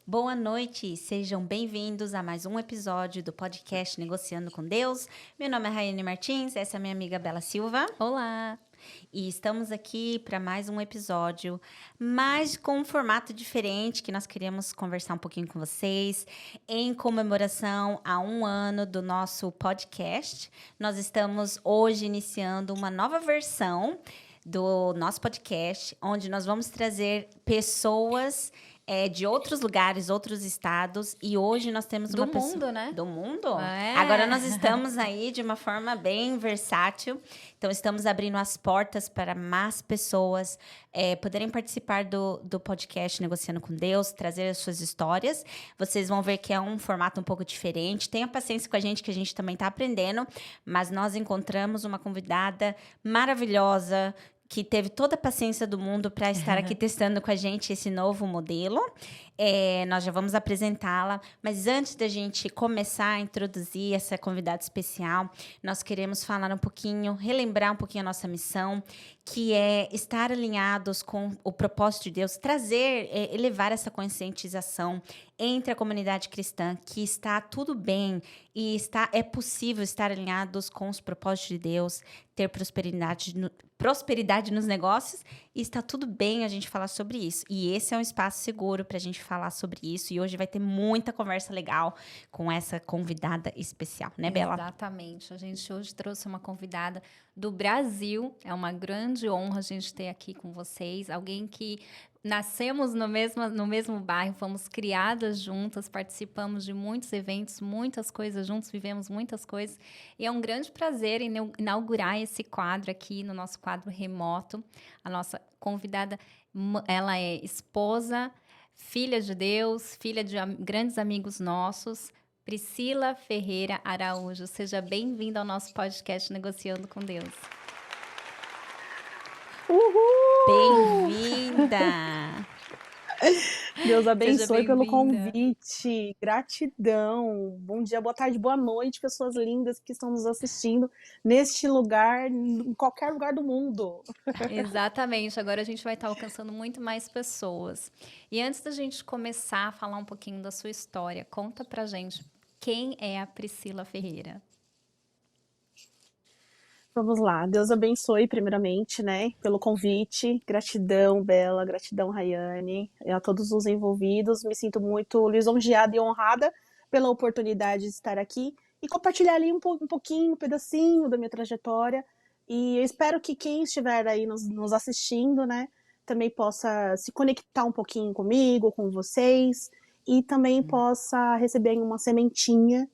Boa noite, sejam bem-vindos a mais um episódio do podcast Negociando com Deus. Meu nome é Raiane Martins, essa é a minha amiga Bela Silva. Olá! E estamos aqui para mais um episódio, mas com um formato diferente que nós queríamos conversar um pouquinho com vocês em comemoração a 1 ano do nosso podcast. Nós estamos hoje iniciando uma nova versão do nosso podcast, onde nós vamos trazer pessoas de outros lugares, outros estados, e hoje nós temos Do uma pessoa... mundo, né? Do mundo? É. Agora nós estamos aí de uma forma bem versátil, então estamos abrindo as portas para mais pessoas poderem participar do podcast Negociando com Deus, trazer as suas histórias. Vocês vão ver que é um formato um pouco diferente. Tenha paciência com a gente, que a gente também está aprendendo, mas nós encontramos uma convidada maravilhosa, que teve toda a paciência do mundo para estar aqui testando com a gente esse novo modelo. Nós já vamos apresentá-la, mas antes da gente começar a introduzir essa convidada especial, nós queremos falar um pouquinho, relembrar um pouquinho a nossa missão, que é estar alinhados com o propósito de Deus, trazer, elevar essa conscientização entre a comunidade cristã, que está tudo bem e é possível estar alinhados com os propósitos de Deus, ter prosperidade nos negócios, e está tudo bem a gente falar sobre isso. E esse é um espaço seguro para a gente falar sobre isso, e hoje vai ter muita conversa legal com essa convidada especial, né, Bela? Exatamente. A gente hoje trouxe uma convidada do Brasil. É uma grande honra a gente ter aqui com vocês. Alguém que nascemos no mesmo bairro, fomos criadas juntas, participamos de muitos eventos, muitas coisas juntos, vivemos muitas coisas. E é um grande prazer inaugurar esse quadro aqui, no nosso quadro remoto. A nossa convidada, ela é esposa, filha de Deus, filha de grandes amigos nossos, Priscila Ferreira Araújo. Seja bem-vinda ao nosso podcast Negociando com Deus. Uhul! Bem-vinda! Deus abençoe pelo bem-vinda. convite. Gratidão. Bom dia, boa tarde, boa noite, pessoas lindas que estão nos assistindo neste lugar, em qualquer lugar do mundo. Exatamente. Agora a gente vai estar alcançando muito mais pessoas. E antes da gente começar a falar um pouquinho da sua história, conta pra gente quem é a Priscila Ferreira. Vamos lá. Deus abençoe primeiramente, né, pelo convite. Gratidão, Bela, gratidão, Rayane, e a todos os envolvidos. Me sinto muito lisonjeada e honrada pela oportunidade de estar aqui e compartilhar ali um pouquinho, um pedacinho da minha trajetória. E eu espero que quem estiver aí nos assistindo, né, também possa se conectar um pouquinho comigo, com vocês, e também possa receber uma sementinha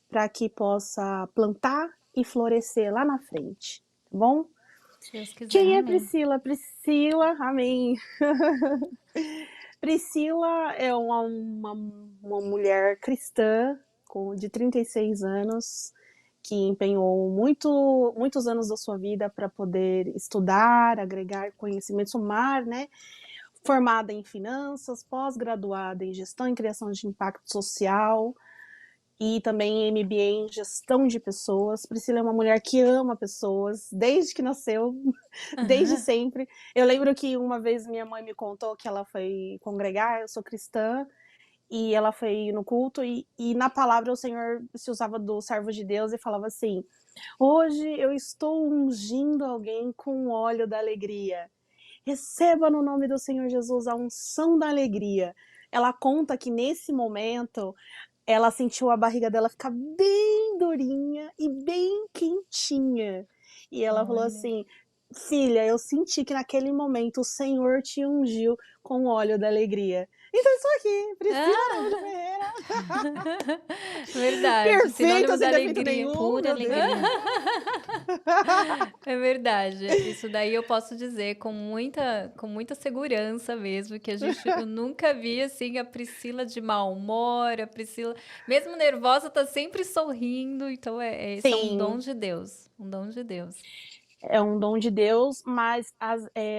para que possa plantar e florescer lá na frente, tá bom? Se Deus quiser, Quem é amém. Priscila? Priscila, amém. Priscila é uma mulher cristã de 36 anos, que empenhou muitos anos da sua vida para poder estudar, agregar conhecimento, somar, né? Formada em finanças, pós-graduada em gestão e criação de impacto social, e também MBA em gestão de pessoas. Priscila é uma mulher que ama pessoas, desde que nasceu, desde sempre. Eu lembro que uma vez minha mãe me contou que ela foi congregar, eu sou cristã, e ela foi no culto, e na palavra o Senhor se usava do servo de Deus e falava assim: hoje eu estou ungindo alguém com o óleo da alegria. Receba no nome do Senhor Jesus a unção da alegria. Ela conta que nesse momento ela sentiu a barriga dela ficar bem durinha e bem quentinha. E ela falou assim: filha, eu senti que naquele momento o Senhor te ungiu com o óleo da alegria. Então estou aqui, Priscila Araújo Ferreira. Verdade, Perfeita, sinônimo da sem defeito alegria. nenhum, Pura meu Deus. alegria. É verdade. Isso daí eu posso dizer com muita segurança mesmo, que eu nunca vi assim a Priscila de mau humor, a Priscila, mesmo nervosa, tá sempre sorrindo. Então esse é um dom Sim, de Deus, um dom de Deus. é um dom de Deus, mas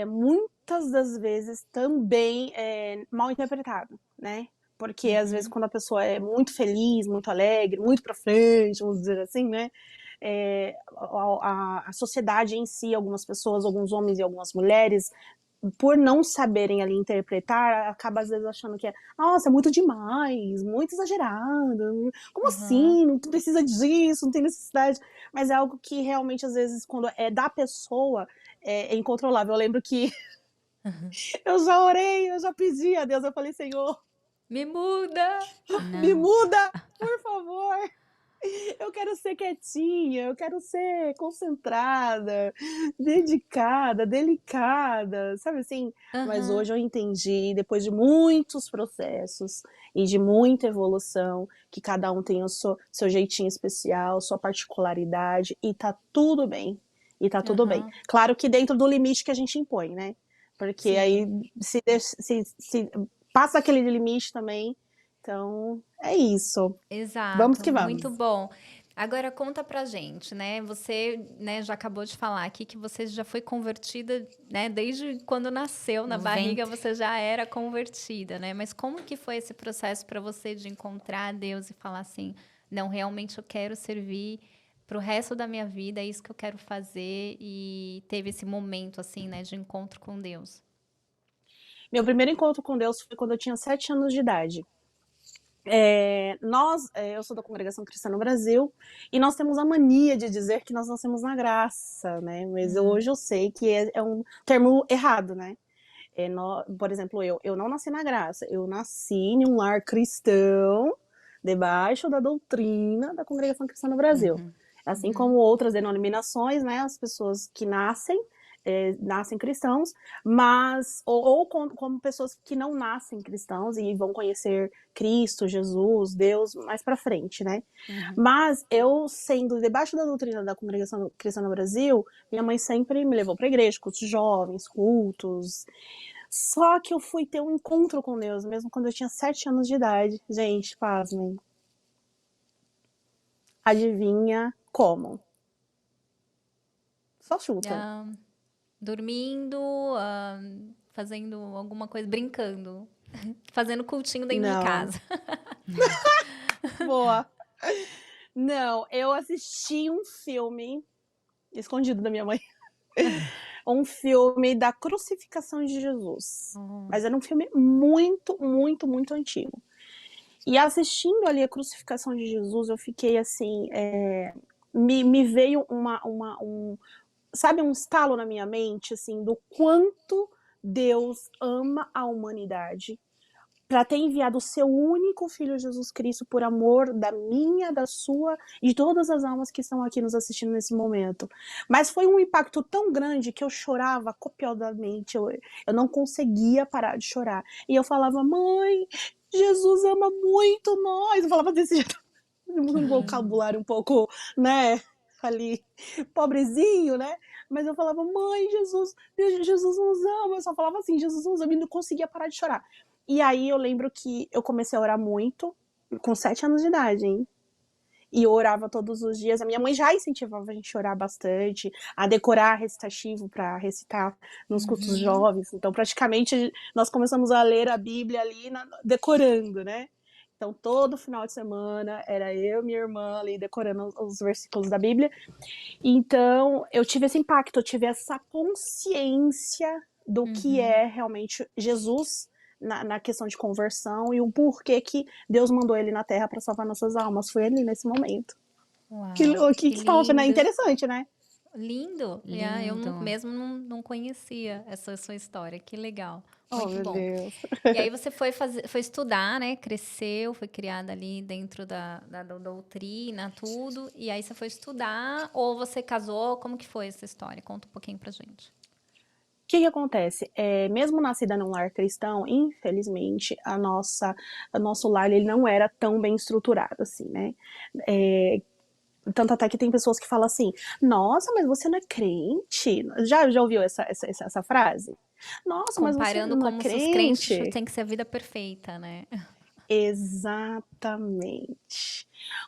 muitas das vezes também é mal interpretado, né? Porque às vezes quando a pessoa é muito feliz, muito alegre, muito pra frente, vamos dizer assim, né? A sociedade em si, algumas pessoas, alguns homens e algumas mulheres por não saberem ali interpretar, acaba às vezes achando que nossa, é muito demais, muito exagerado, como assim? Não precisa disso, não tem necessidade. Mas é algo que realmente, às vezes, quando é da pessoa, é incontrolável. Eu lembro que eu já orei, eu já pedi a Deus, eu falei, Senhor, Me muda! me Não. muda, por favor. Eu quero ser quietinha, eu quero ser concentrada, dedicada, delicada, sabe assim? Mas Aham. hoje eu entendi, depois de muitos processos e de muita evolução, que cada um tem o seu jeitinho especial, sua particularidade, e tá tudo bem. E tá tudo bem. Aham. Claro que dentro do limite que a gente impõe, né? Porque aí Sim. se passa aquele limite também. Então, é isso. Vamos Exato, que muito vamos. bom. Agora conta pra gente, né? Você, né, já acabou de falar aqui que você já foi convertida, né? Desde quando nasceu na No barriga ventre. você já era convertida, né? Mas como que foi esse processo para você de encontrar Deus e falar assim, não, realmente eu quero servir pro resto da minha vida, é isso que eu quero fazer e teve esse momento assim, né, de encontro com Deus. Meu primeiro encontro com Deus foi quando eu tinha 7 anos de idade. Eu sou da Congregação Cristã no Brasil, e nós temos a mania de dizer que nós nascemos na graça, né? Mas hoje eu sei que é um termo errado, né? Por exemplo, eu não nasci na graça, eu nasci em um lar cristão, debaixo da doutrina da Congregação Cristã no Brasil. Uhum. Assim como outras denominações, né, as pessoas que nascem cristãos, mas como pessoas que não nascem cristãos e vão conhecer Cristo, Jesus, Deus mais para frente, né? Uhum. Mas eu, sendo debaixo da doutrina da Congregação Cristã no Brasil, minha mãe sempre me levou para igreja, cultos jovens, cultos. Só que eu fui ter um encontro com Deus, mesmo quando eu tinha 7 anos de idade. Gente, pasmem. Adivinha como? Só chuta. Ah, dormindo, fazendo alguma coisa, brincando, fazendo cultinho dentro de Não. casa. Boa. Não, eu assisti um filme escondido da minha mãe. Um filme da crucificação de Jesus. Mas era um filme muito, muito, muito antigo. E assistindo ali a crucificação de Jesus, eu fiquei assim, me veio sabe, um estalo na minha mente, assim, do quanto Deus ama a humanidade para ter enviado o seu único filho Jesus Cristo por amor da minha, da sua e de todas as almas que estão aqui nos assistindo nesse momento. Mas foi um impacto tão grande que eu chorava copiosamente, eu não conseguia parar de chorar. E eu falava, mãe, Jesus ama muito nós. Eu falava desse jeito, um vocabulário um pouco, né, ali, pobrezinho, né? Mas eu falava, mãe, Jesus nos ama. Eu só falava assim, Jesus nos ama, e não conseguia parar de chorar. E aí eu lembro que eu comecei a orar muito, com 7 anos de idade, hein? E eu orava todos os dias. A minha mãe já incentivava a gente a orar bastante, a decorar recitativo para recitar nos cultos jovens. Então, praticamente, nós começamos a ler a Bíblia ali, decorando, né? Então, todo final de semana, era eu e minha irmã ali decorando os versículos da Bíblia. Então, eu tive esse impacto, eu tive essa consciência do que é realmente Jesus na questão de conversão e o porquê que Deus mandou ele na Terra para salvar nossas almas. Foi ali nesse momento. Uau, Que que top, né? lindo. Interessante, né? Lindo. Eu Lindo. mesmo não conhecia essa sua história. Que legal. Oh, Muito meu bom. Deus. E aí você foi estudar, né? Cresceu, foi criada ali dentro da doutrina, tudo. E aí você foi estudar ou você casou? Como que foi essa história? Conta um pouquinho pra gente. O que acontece? Mesmo nascida num lar cristão, infelizmente, o nosso lar ele não era tão bem estruturado assim, né? Tanto até que tem pessoas que falam assim, nossa, mas você não é crente? Já ouviu essa frase? Nossa, mas você Comparando não é como se os crentes crente? têm que ser a vida perfeita, né? Exatamente.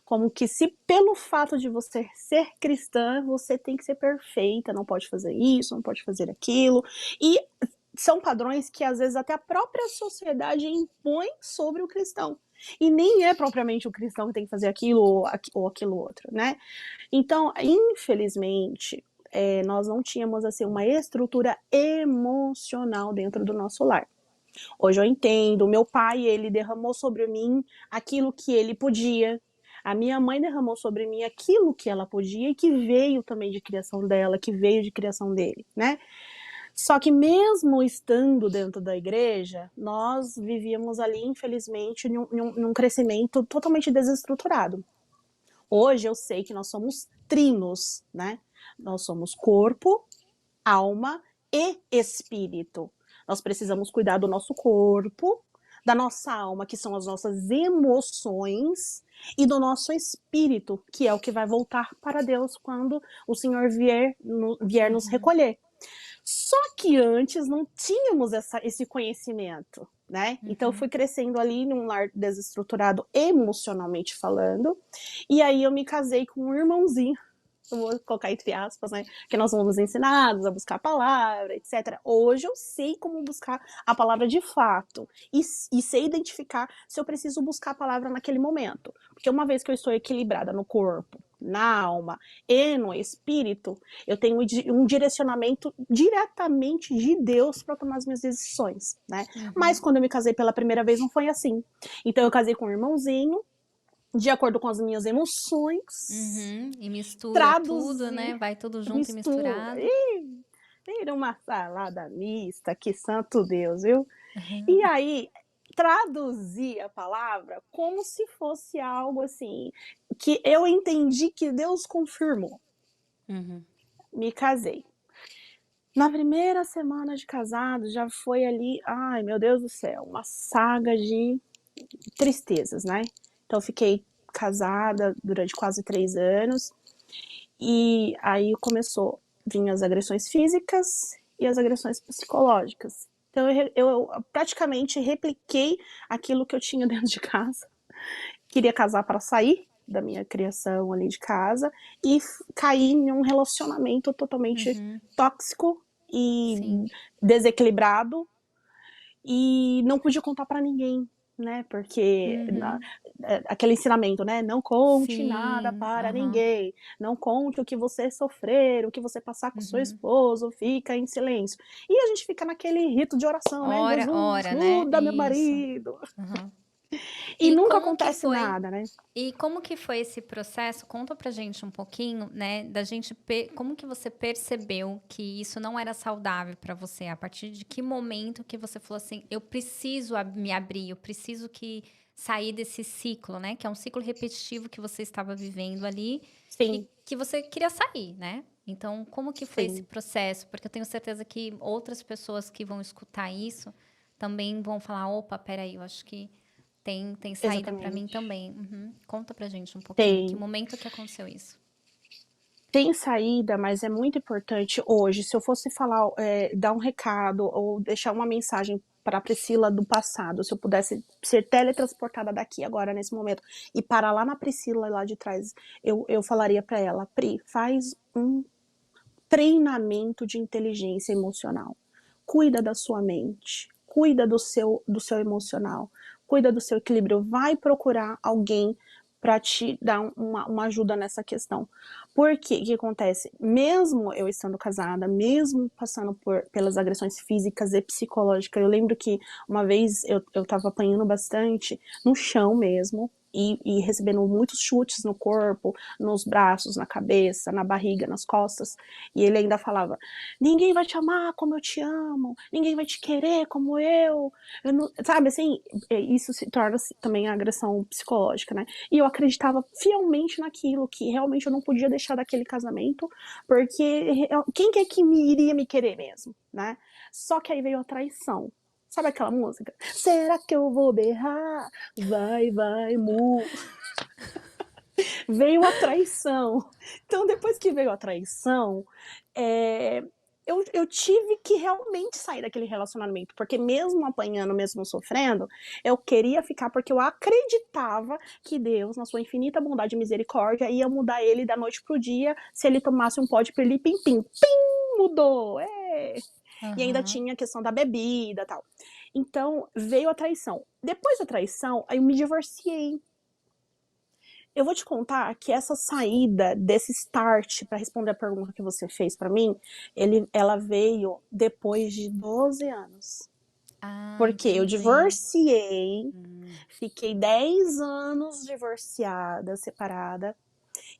Como que se pelo fato de você ser cristã, você tem que ser perfeita, não pode fazer isso, não pode fazer aquilo. E são padrões que às vezes até a própria sociedade impõe sobre o cristão. E nem é propriamente o cristão que tem que fazer aquilo ou aquilo outro, né? Então, infelizmente, nós não tínhamos, assim, uma estrutura emocional dentro do nosso lar. Hoje eu entendo, meu pai, ele derramou sobre mim aquilo que ele podia, a minha mãe derramou sobre mim aquilo que ela podia e que veio também de criação dela, que veio de criação dele, né? Só que mesmo estando dentro da igreja, nós vivíamos ali, infelizmente, num crescimento totalmente desestruturado. Hoje eu sei que nós somos trinos, né? Nós somos corpo, alma e espírito. Nós precisamos cuidar do nosso corpo, da nossa alma, que são as nossas emoções, e do nosso espírito, que é o que vai voltar para Deus quando o Senhor vier nos recolher. Só que antes não tínhamos esse conhecimento, né? Então eu fui crescendo ali num lar desestruturado emocionalmente falando, e aí eu me casei com um irmãozinho, eu vou colocar entre aspas, né? Que nós fomos ensinados a buscar a palavra, etc. Hoje eu sei como buscar a palavra de fato e sei identificar se eu preciso buscar a palavra naquele momento. Porque uma vez que eu estou equilibrada no corpo, na alma e no espírito, eu tenho um direcionamento diretamente de Deus para tomar as minhas decisões, né? Mas quando eu me casei pela primeira vez não foi assim. Então eu casei com um irmãozinho, de acordo com as minhas emoções. E mistura tudo, traduzir, né? Vai tudo junto e misturado. Vira uma salada mista, que santo Deus, viu? E aí, traduzir a palavra como se fosse algo assim, que eu entendi que Deus confirmou. Me casei. Na primeira semana de casado, já foi ali, ai meu Deus do céu, uma saga de tristezas, né? Então eu fiquei casada durante quase 3 anos, e aí começou, vinham as agressões físicas e as agressões psicológicas. Então eu praticamente repliquei aquilo que eu tinha dentro de casa. Queria casar para sair da minha criação ali de casa e cair em um relacionamento totalmente tóxico e desequilibrado, e não podia contar para ninguém, né? Porque aquele ensinamento, né? Não conte nada para ninguém, não conte o que você sofrer, o que você passar com seu esposo, fica em silêncio. E a gente fica naquele rito de oração, né? Jesus, muda meu marido. E nunca acontece nada, né? E como que foi esse processo? Conta pra gente um pouquinho, né, da gente, como que você percebeu que isso não era saudável pra você? A partir de que momento que você falou assim, eu preciso me abrir, eu preciso sair desse ciclo, né? Que é um ciclo repetitivo que você estava vivendo ali. Sim. E que você queria sair, né? Então, como que foi esse processo? Porque eu tenho certeza que outras pessoas que vão escutar isso também vão falar, opa, peraí, eu acho que tem saída para mim também. Conta pra gente um pouquinho. Que momento que aconteceu isso? Tem saída, mas é muito importante hoje. Se eu fosse falar, dar um recado ou deixar uma mensagem para a Priscila do passado, se eu pudesse ser teletransportada daqui agora, nesse momento, e parar lá na Priscila, lá de trás, eu falaria para ela, Pri, faz um treinamento de inteligência emocional. Cuida da sua mente, cuida do seu emocional, cuida do seu equilíbrio, vai procurar alguém para te dar uma ajuda nessa questão. Porque o que acontece? Mesmo eu estando casada, mesmo passando pelas agressões físicas e psicológicas, eu lembro que uma vez eu estava apanhando bastante no chão mesmo, e recebendo muitos chutes no corpo, nos braços, na cabeça, na barriga, nas costas, e ele ainda falava, ninguém vai te amar como eu te amo, ninguém vai te querer como eu não, sabe, assim, isso se torna também agressão psicológica, né, e eu acreditava fielmente naquilo, que realmente eu não podia deixar daquele casamento, porque quem que é que iria me querer mesmo, né, só que aí veio a traição. Sabe aquela música? Será que eu vou berrar? Vai, vai, mu. Veio a traição. Então, depois que veio a traição, eu tive que realmente sair daquele relacionamento, porque mesmo apanhando, mesmo sofrendo, eu queria ficar porque eu acreditava que Deus, na sua infinita bondade e misericórdia, ia mudar ele da noite pro dia, se ele tomasse um pó de pirlim-pim-pim. Pim! Mudou! E ainda tinha a questão da bebida e tal. Então, veio a traição. Depois da traição, aí eu me divorciei. Eu vou te contar que essa saída desse start, para responder a pergunta que você fez para mim, ela veio depois de 12 anos. Ah, Porque eu entendi. divorciei, fiquei 10 anos divorciada, separada.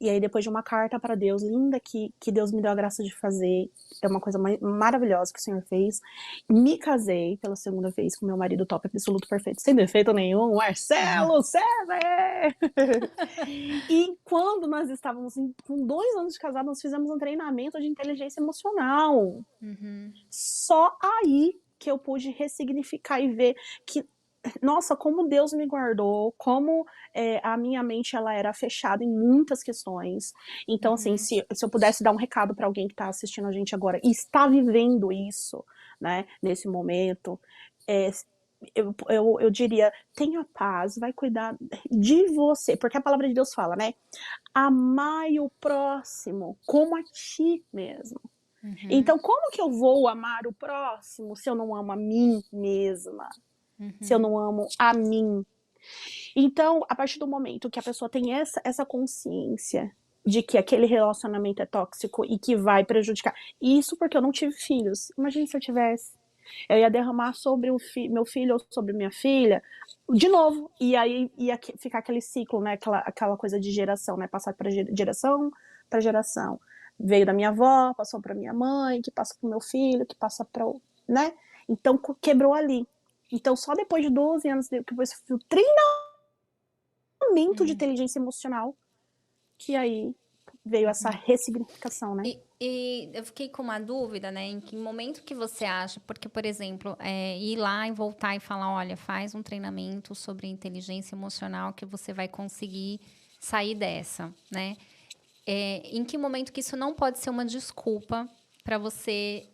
E aí, depois de uma carta para Deus, linda, que Deus me deu a graça de fazer, é uma coisa maravilhosa que o Senhor fez, me casei pela segunda vez com meu marido top, absoluto, perfeito, sem defeito nenhum, Marcelo César! E quando nós estávamos com 2 anos de casado, nós fizemos um treinamento de inteligência emocional. Só aí que eu pude ressignificar e ver que, nossa, como Deus me guardou, como a minha mente ela era fechada em muitas questões. Então, assim, se eu pudesse dar um recado para alguém que está assistindo a gente agora e está vivendo isso, né, nesse momento, eu diria, tenha paz, vai cuidar de você, porque a palavra de Deus fala, né, amai o próximo como a ti mesmo. Então, como que eu vou amar o próximo se eu não amo a mim mesma? Se eu não amo a mim? Então, a partir do momento que a pessoa tem essa consciência de que aquele relacionamento é tóxico e que vai prejudicar. Isso porque eu não tive filhos. Imagina se eu tivesse. Eu ia derramar sobre meu filho ou sobre minha filha de novo. E aí ia ficar aquele ciclo, né? Aquela coisa de geração, né? Passar para geração para geração. Veio da minha avó, passou para minha mãe, que passa para o meu filho, que passa para o, né? Então quebrou ali. Então só depois de 12 anos, depois do treinamento de inteligência emocional, que aí veio essa ressignificação, né? E eu fiquei com uma dúvida, né? Em que momento que você acha? Porque, por exemplo, ir lá e voltar e falar, olha, faz um treinamento sobre inteligência emocional que você vai conseguir sair dessa, né? Em que momento que isso não pode ser uma desculpa para você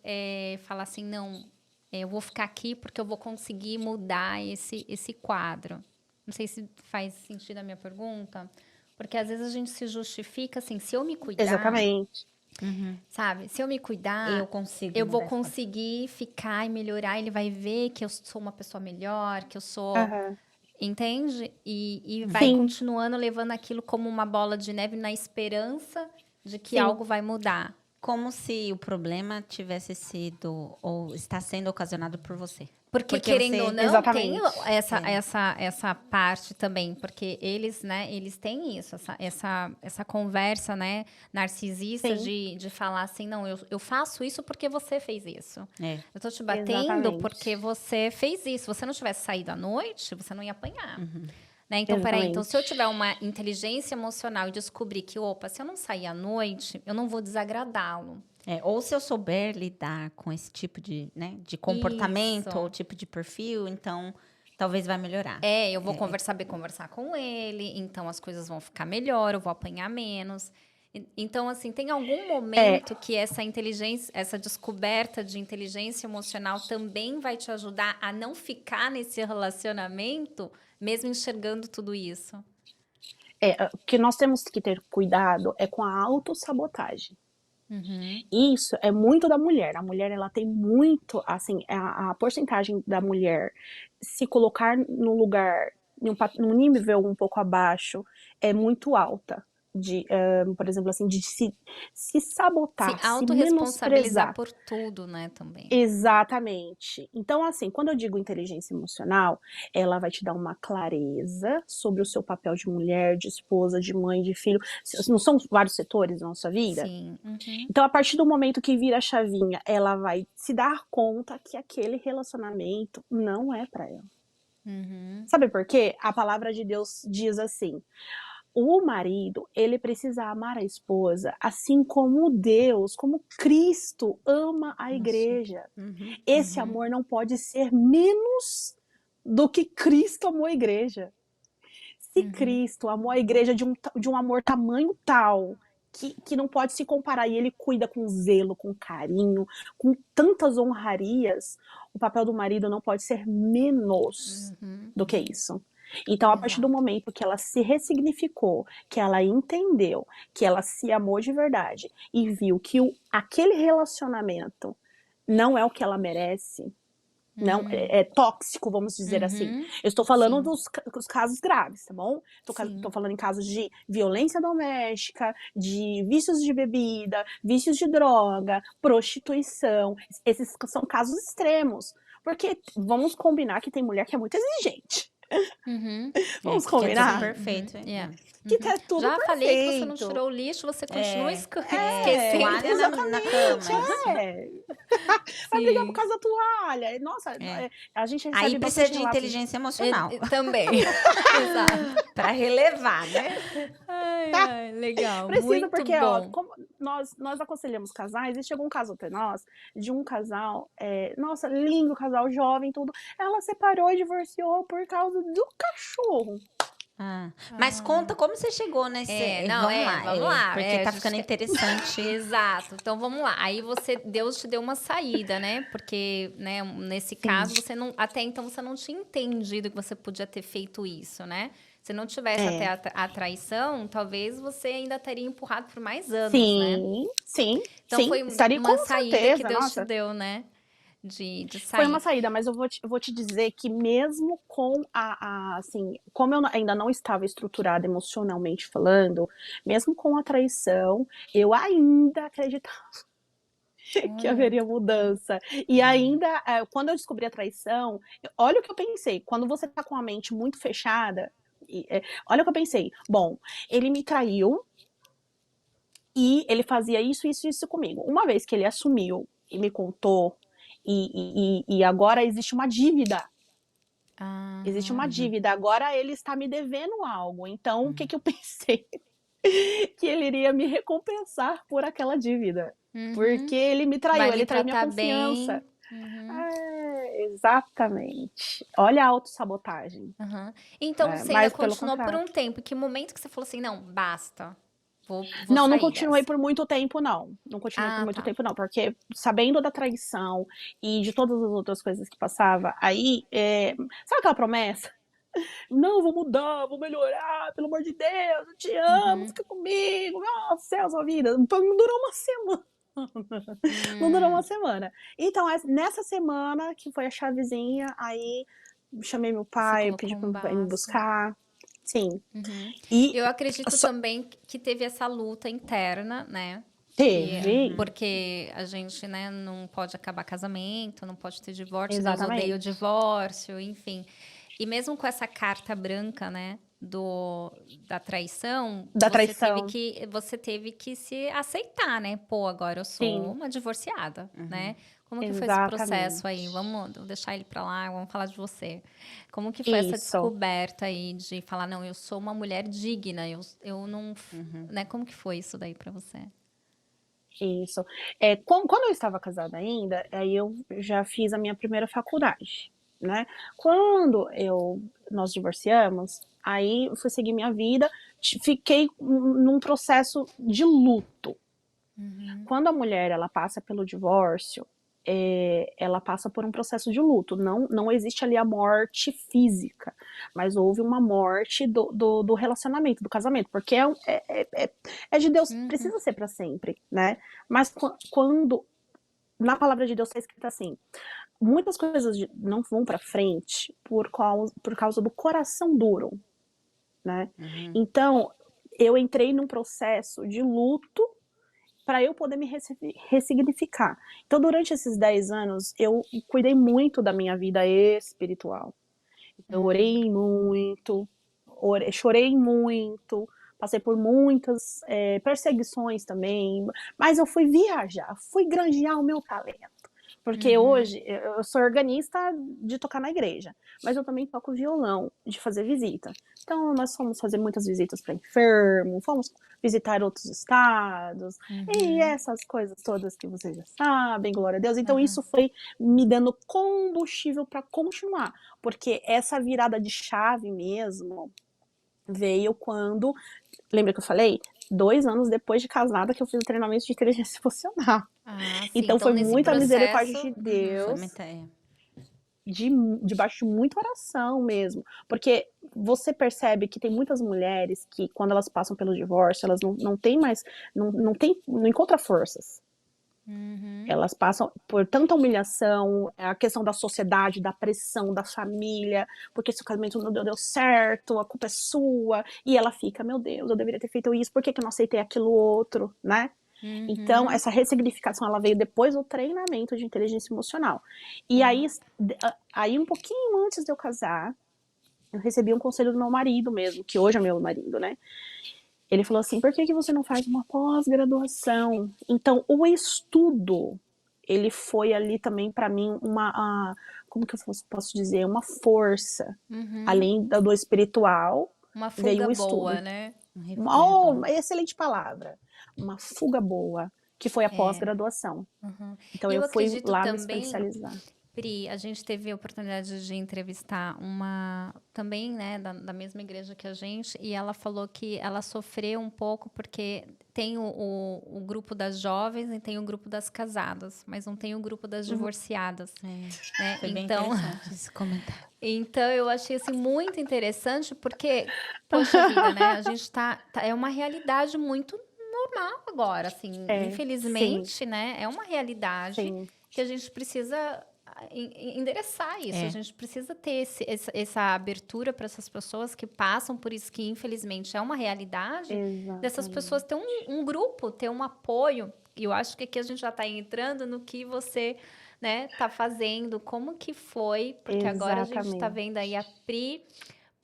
falar assim, não, eu vou ficar aqui porque eu vou conseguir mudar esse quadro. Não sei se faz sentido a minha pergunta, porque às vezes a gente se justifica assim, se eu me cuidar, Exatamente. sabe? Se eu me cuidar, Eu consigo eu vou mudar esse quadro. conseguir ficar e melhorar. Ele vai ver que eu sou uma pessoa melhor, que eu sou, Aham. entende? E vai Sim, continuando levando aquilo como uma bola de neve na esperança de que sim. algo vai mudar. Como se o problema tivesse sido ou está sendo ocasionado por você. Porque, Porque querendo você- ou não, tem Exatamente. essa parte também, porque eles, né, eles têm isso, essa conversa, né, narcisista Sim, de falar assim, não, eu faço isso porque você fez isso. É. Eu tô te batendo exatamente. porque você fez isso. Se você não tivesse saído à noite, você não ia apanhar. Né? Então, peraí, então se eu Exatamente. tiver uma inteligência emocional e descobrir que, opa, se eu não sair à noite, eu não vou desagradá-lo. Ou se eu souber lidar com esse tipo de, né, de comportamento Isso. ou tipo de perfil, então talvez vai melhorar. Eu vou saber conversar com ele, então as coisas vão ficar melhor, eu vou apanhar menos. Então, assim, tem algum momento que essa inteligência, essa descoberta de inteligência emocional também vai te ajudar a não ficar nesse relacionamento, mesmo enxergando tudo isso? O que nós temos que ter cuidado é com a autossabotagem. Isso é muito da mulher. A mulher, ela tem muito, assim, a porcentagem da mulher se colocar no lugar, num nível um pouco abaixo, é muito alta. Por exemplo, assim, de se Se sabotar, se autorresponsabilizar menosprezar. por tudo, né, também. Exatamente. Então, assim, quando eu digo inteligência emocional, ela vai te dar uma clareza sobre o seu papel de mulher, de esposa, de mãe, de filho. Não são vários setores na nossa vida? Sim. Uhum. Então, a partir do momento que vira a chavinha, ela vai se dar conta que aquele relacionamento não é para ela. Sabe por quê? A palavra de Deus diz assim: o marido, ele precisa amar a esposa assim como Deus, como Cristo ama a Nossa. igreja. Esse amor não pode ser menos do que Cristo amou a igreja. Se Cristo amou a igreja de um amor tamanho tal, que não pode se comparar, e ele cuida com zelo, com carinho, com tantas honrarias, o papel do marido não pode ser menos do que isso. Então, a partir do Exato. momento que ela se ressignificou, que ela entendeu, que ela se amou de verdade e viu que aquele relacionamento não é o que ela merece, não é tóxico, vamos dizer assim. Eu estou falando dos casos graves, tá bom? Tô falando em casos de violência doméstica, de vícios de bebida, vícios de droga, prostituição. Esses são casos extremos. Porque vamos combinar que tem mulher que é muito exigente. Vamos combinar? Que é tudo perfeito. Que tá tudo Já perfeito. falei que você não tirou o lixo, você continua esquecendo. Toalha na cama. Vai brigar por causa da toalha. Nossa, a gente recebe Aí precisa de bastante relatos inteligência emocional. Também. Exato. Pra relevar, né? Ai, legal. Precisa, muito porque bom. ó, como nós aconselhamos casais, e chegou um caso até nós, de um casal, nossa, lindo casal, jovem, tudo. Ela separou e divorciou por causa do cachorro. Mas conta como você chegou nesse... vamos lá. Porque tá ficando interessante. Exato. Então, vamos lá. Aí Deus te deu uma saída, né? Porque, né, nesse caso, até então você não tinha entendido que você podia ter feito isso, né? Se não tivesse até a traição, talvez você ainda teria empurrado por mais anos, né? Sim. Então, foi estaria uma com saída certeza, que Deus nossa. te deu, né? De sair. Foi uma saída, mas eu vou te dizer que mesmo com assim, como eu ainda não estava estruturada emocionalmente falando, mesmo com a traição, eu ainda acreditava que haveria mudança. E ainda, quando eu descobri a traição, olha o que eu pensei, quando você tá com a mente muito fechada, olha o que eu pensei, bom, ele me traiu e ele fazia isso comigo. Uma vez que ele assumiu e me contou, e agora existe uma dívida. Existe uma dívida. Agora ele está me devendo algo. Então, o que eu pensei? Que ele iria me recompensar por aquela dívida. Porque ele me traiu, ele traiu minha confiança. Exatamente. Olha a autossabotagem. Então, você ainda continuou por um tempo. Que momento que você falou assim, não, basta. Vou não continuei por muito tempo, não. Não continuei por muito tempo, não. Porque sabendo da traição e de todas as outras coisas que passava, aí, sabe aquela promessa? Não, vou mudar, vou melhorar, pelo amor de Deus, eu te amo, fica comigo, meu céu, sua vida. Não durou uma semana. Não durou uma semana. Então, nessa semana, que foi a chavezinha, aí chamei meu pai, pedi pra ele me buscar. Sim. E eu acredito também que teve essa luta interna, né? Teve. Porque a gente, né, não pode acabar casamento, não pode ter divórcio, Deus odeia o divórcio, enfim. E mesmo com essa carta branca, né, da traição, você teve que se aceitar, né? Pô, agora eu sou uma divorciada, né? Como que foi esse processo aí? Vamos deixar ele pra lá, vamos falar de você. Como que foi essa descoberta aí de falar, não, eu sou uma mulher digna, eu não... Né? Como que foi isso daí pra você? Isso. Quando eu estava casada ainda, aí eu já fiz a minha primeira faculdade, né? Quando nós divorciamos, aí eu fui seguir minha vida, fiquei num processo de luto. Quando a mulher, ela passa pelo divórcio, ela passa por um processo de luto. Não existe ali a morte física, mas houve uma morte do relacionamento, do casamento, porque é de Deus, precisa ser para sempre, né? Mas quando na palavra de Deus está escrito assim, muitas coisas não vão para frente por causa do coração duro, né? Então, eu entrei num processo de luto para eu poder me ressignificar. Então, durante esses 10 anos, eu cuidei muito da minha vida espiritual. Eu orei muito, chorei muito, passei por muitas perseguições também, mas eu fui viajar, fui granjear o meu talento. Porque hoje eu sou organista de tocar na igreja, mas eu também toco violão, de fazer visita. Então nós fomos fazer muitas visitas para enfermo, fomos visitar outros estados, e essas coisas todas que vocês já sabem, glória a Deus. Então isso foi me dando combustível para continuar, porque essa virada de chave mesmo veio quando, lembra que eu falei? 2 anos depois de casada que eu fiz o treinamento de inteligência emocional. Então foi muita misericórdia de Deus, debaixo de muita oração mesmo, porque você percebe que tem muitas mulheres que quando elas passam pelo divórcio, elas não têm mais, não encontram forças, Uhum. Elas passam por tanta humilhação, a questão da sociedade, da pressão, da família, porque se o casamento não deu certo, a culpa é sua, e ela fica, meu Deus, eu deveria ter feito isso, por que eu não aceitei aquilo outro, né? Então, Uhum. essa ressignificação, ela veio depois do treinamento de inteligência emocional. E aí um pouquinho antes de eu casar, eu recebi um conselho do meu marido mesmo, que hoje é meu marido, né? Ele falou assim, por que você não faz uma pós-graduação? Então, o estudo, ele foi ali também para mim como que eu posso dizer, uma força. Uhum. Além do espiritual, Uma veio fuga o estudo. boa, né? Uma excelente palavra. Uma fuga boa, que foi a pós-graduação. Uhum. Então E eu eu fui acredito lá me também, especializar. Pri, a gente teve a oportunidade de entrevistar uma também, né, da mesma igreja que a gente, e ela falou que ela sofreu um pouco porque tem o grupo das jovens e tem o grupo das casadas, mas não tem o grupo das divorciadas, né? Foi bem Então, interessante esse comentário. então eu achei assim muito interessante porque, poxa vida, né? A gente é uma realidade muito normal agora, assim, Sim, infelizmente, né? É uma realidade sim, que a gente precisa endereçar isso. A gente precisa ter essa abertura para essas pessoas que passam por isso, que infelizmente é uma realidade, dessas pessoas ter um grupo, ter um apoio. E eu acho que aqui a gente já está entrando no que você, né, tá fazendo, como que foi, porque agora a gente está exatamente. vendo aí a Pri,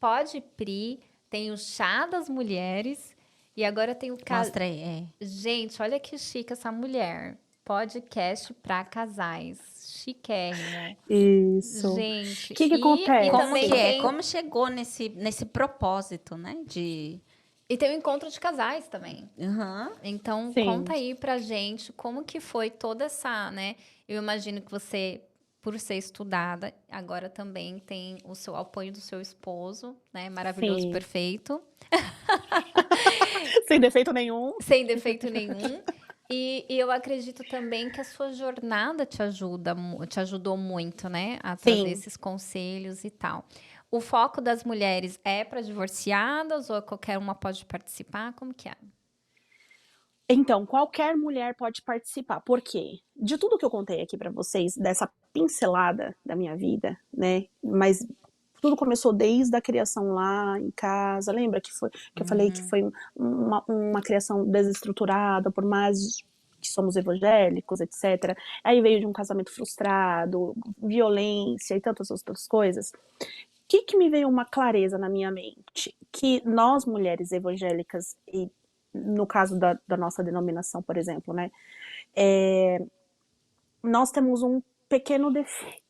Pode Pri, tem o Chá das Mulheres e agora tem o Mostra aí, Gente, olha que chique essa mulher. Podcast para casais. Chiquérrimo. Isso. O Gente, que e Como acontece? que também é? tem Como chegou nesse propósito, né? e tem o encontro de casais também. Aham. Então, Sim, conta aí pra gente como que foi toda essa, né? Eu imagino que você, por ser estudada, agora também tem o seu apoio do seu esposo, né? Maravilhoso, sim. perfeito, Sem defeito nenhum. sem defeito nenhum. E eu acredito também que a sua jornada te ajudou muito, né? A trazer Sim. esses conselhos e tal. O foco das mulheres é para divorciadas ou qualquer uma pode participar? Como que é? Então, qualquer mulher pode participar. Por quê? De tudo que eu contei aqui pra vocês, dessa pincelada da minha vida, né? Mas tudo começou desde a criação lá em casa. Lembra que eu falei que foi uma criação desestruturada, por mais que somos evangélicos, etc. Aí veio de um casamento frustrado, violência e tantas outras coisas. O que me veio uma clareza na minha mente? Que nós, mulheres evangélicas, e no caso da nossa denominação, por exemplo, né? Nós temos um pequeno defeito.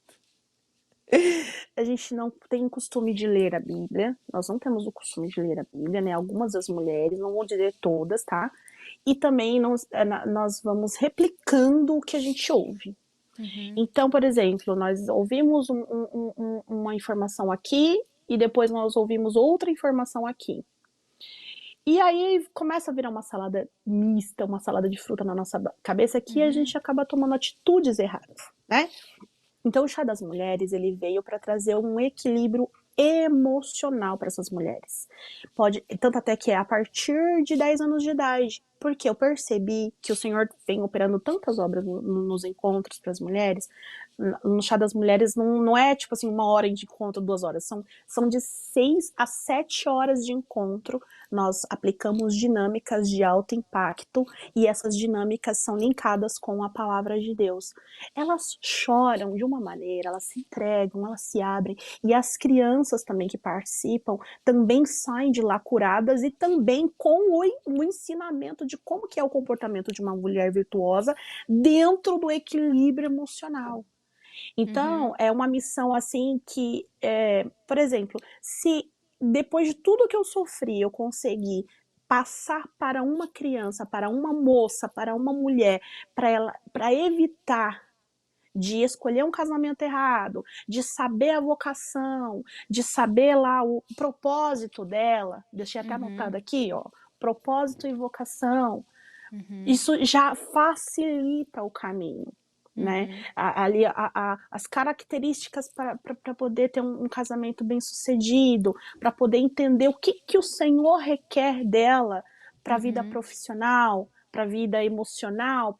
A gente não tem o costume de ler a Bíblia. Nós não temos o costume de ler a Bíblia, né? Algumas das mulheres, não vou dizer todas, tá? E também nós vamos replicando o que a gente ouve. Então, por exemplo, nós ouvimos uma informação aqui e depois nós ouvimos outra informação aqui. E aí começa a virar uma salada mista, uma salada de fruta na nossa cabeça que a gente acaba tomando atitudes erradas, né? Então o Chá das Mulheres, ele veio para trazer um equilíbrio emocional para essas mulheres. Tanto até que é a partir de 10 anos de idade, porque eu percebi que o Senhor vem operando tantas obras nos encontros para as mulheres. No Chá das Mulheres não é tipo assim 1 hora de encontro, 2 horas, são de 6 a 7 horas de encontro. Nós aplicamos dinâmicas de alto impacto e essas dinâmicas são linkadas com a palavra de Deus. Elas choram de uma maneira, elas se entregam, elas se abrem, e as crianças também que participam também saem de lá curadas e também com o ensinamento de como que é o comportamento de uma mulher virtuosa dentro do equilíbrio emocional. Então, é uma missão assim que, por exemplo, se depois de tudo que eu sofri, eu conseguir passar para uma criança, para uma moça, para uma mulher, para evitar de escolher um casamento errado, de saber a vocação, de saber lá o propósito dela, deixei até anotado aqui, ó, propósito e vocação, isso já facilita o caminho. Né? Ali as características para poder ter um casamento bem sucedido, para poder entender o que o Senhor requer dela para a vida profissional, para a vida emocional,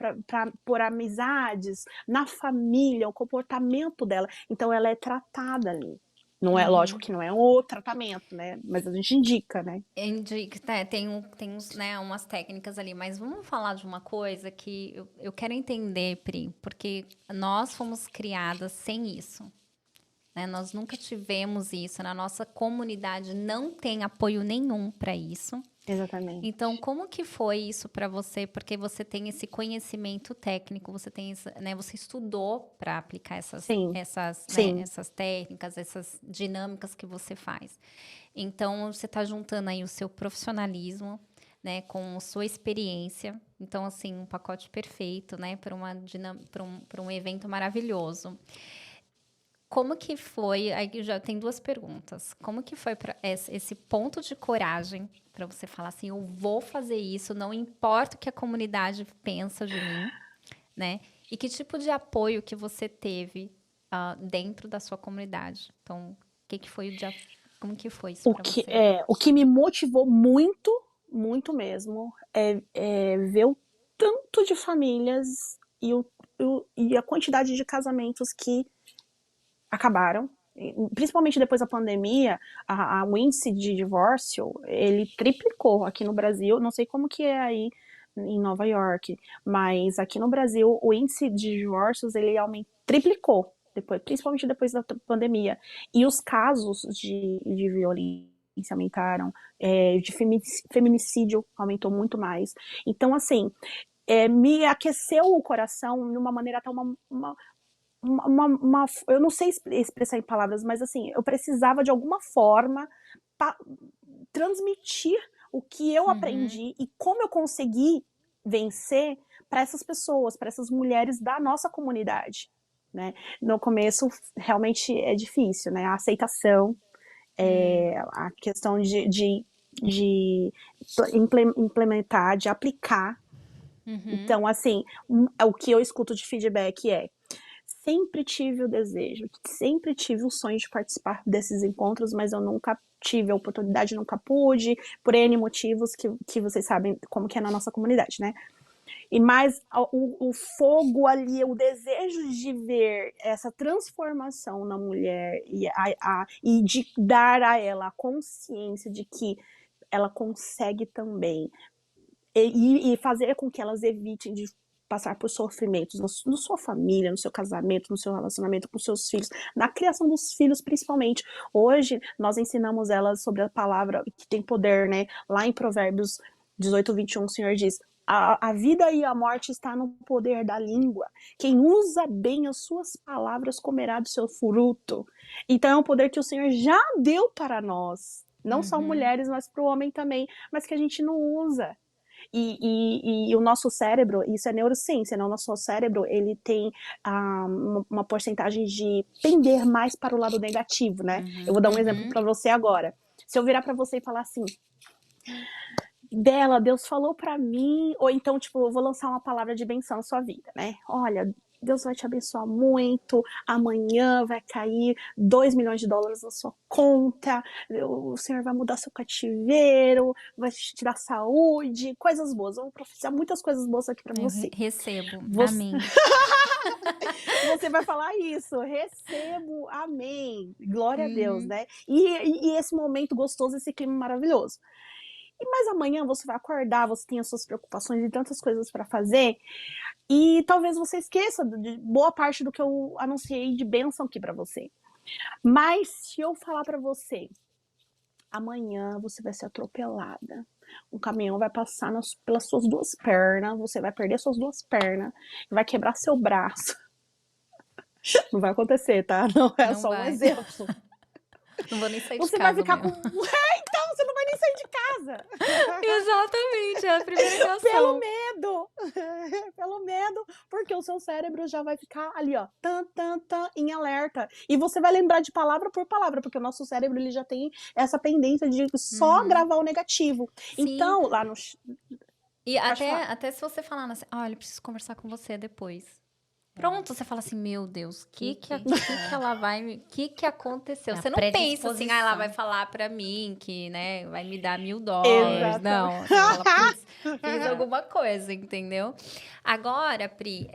por amizades, na família, o comportamento dela. Então ela é tratada ali. Não é lógico que não é o tratamento, né? Mas a gente indica, né? Tem uns, né, umas técnicas ali, mas vamos falar de uma coisa que eu quero entender, Pri, porque nós fomos criadas sem isso. Né? Nós nunca tivemos isso, na nossa comunidade não tem apoio nenhum para isso. Exatamente. Então, como que foi isso para você? Porque você tem esse conhecimento técnico, você tem, né, você estudou para aplicar essas técnicas, essas dinâmicas que você faz. Então, você está juntando aí o seu profissionalismo, né, com a sua experiência. Então, assim, um pacote perfeito, né, para um evento maravilhoso. Como que foi? Aí já tem duas perguntas. Como que foi para esse ponto de coragem para você falar assim, eu vou fazer isso, não importa o que a comunidade pensa de mim, né? E que tipo de apoio que você teve dentro da sua comunidade? Então, como que foi isso para você? O que me motivou muito, muito mesmo, é ver o tanto de famílias e a quantidade de casamentos que acabaram, principalmente depois da pandemia, o índice de divórcio, ele triplicou aqui no Brasil, não sei como que é aí em Nova York, mas aqui no Brasil o índice de divórcios, ele triplicou, principalmente depois da pandemia, e os casos de violência aumentaram, de feminicídio aumentou muito mais, então assim, me aqueceu o coração de uma maneira até eu não sei expressar em palavras, mas assim, eu precisava de alguma forma transmitir o que eu aprendi e como eu consegui vencer para essas pessoas, para essas mulheres da nossa comunidade, né? No começo, realmente é difícil, né? A aceitação, a questão de implementar, de aplicar. Então, assim, o que eu escuto de feedback sempre tive o desejo, sempre tive o sonho de participar desses encontros, mas eu nunca tive a oportunidade, nunca pude, por N motivos que vocês sabem como que é na nossa comunidade, né? Mas o fogo ali, o desejo de ver essa transformação na mulher e de dar a ela a consciência de que ela consegue também e fazer com que elas evitem de passar por sofrimentos na sua família, no seu casamento, no seu relacionamento com seus filhos, na criação dos filhos principalmente. Hoje, nós ensinamos elas sobre a palavra que tem poder, né? Lá em Provérbios 18:21, o Senhor diz, a vida e a morte está no poder da língua. Quem usa bem as suas palavras comerá do seu fruto. Então é um poder que o Senhor já deu para nós. Não só mulheres, mas para o homem também. Mas que a gente não usa. E o nosso cérebro, isso é neurociência, né? O nosso cérebro, ele tem uma porcentagem de pender mais para o lado negativo, né? Eu vou dar um exemplo para você agora. Se eu virar para você e falar assim, Bela, Deus falou para mim, ou então, tipo, eu vou lançar uma palavra de benção na sua vida, né? Olha, Deus vai te abençoar muito, amanhã vai cair $2 milhões na sua conta, o Senhor vai mudar seu cativeiro, vai te dar saúde, coisas boas. Eu vou profetizar muitas coisas boas aqui para você. Recebo, amém. Você vai falar isso, recebo, amém, glória a Deus, né? E esse momento gostoso, esse clima maravilhoso. Mas amanhã você vai acordar, você tem as suas preocupações e tantas coisas para fazer, e talvez você esqueça de boa parte do que eu anunciei de bênção aqui para você. Mas se eu falar para você, amanhã você vai ser atropelada, um caminhão vai passar pelas suas duas pernas, você vai perder suas duas pernas, vai quebrar seu braço. Não vai acontecer, tá? Não é Não só vai. um exemplo. Não vou nem sair de Você casa. vai ficar mesmo. com... Então, você não vai nem sair de casa. Exatamente, é a primeira reação. Pelo medo. Pelo medo, porque o seu cérebro já vai ficar ali, ó, em alerta. E você vai lembrar de palavra por palavra, porque o nosso cérebro, ele já tem essa pendência de só gravar o negativo. Sim. Então, lá no... E até se você falar assim, olha, eu preciso conversar com você depois. Pronto, você fala assim, meu Deus, que ela vai, que aconteceu? É a Você não pensa assim, ela predisposição. vai falar pra mim que, né, vai me dar $1.000. Exatamente. Não, você fala, putz, fiz alguma coisa, entendeu? Agora, Pri,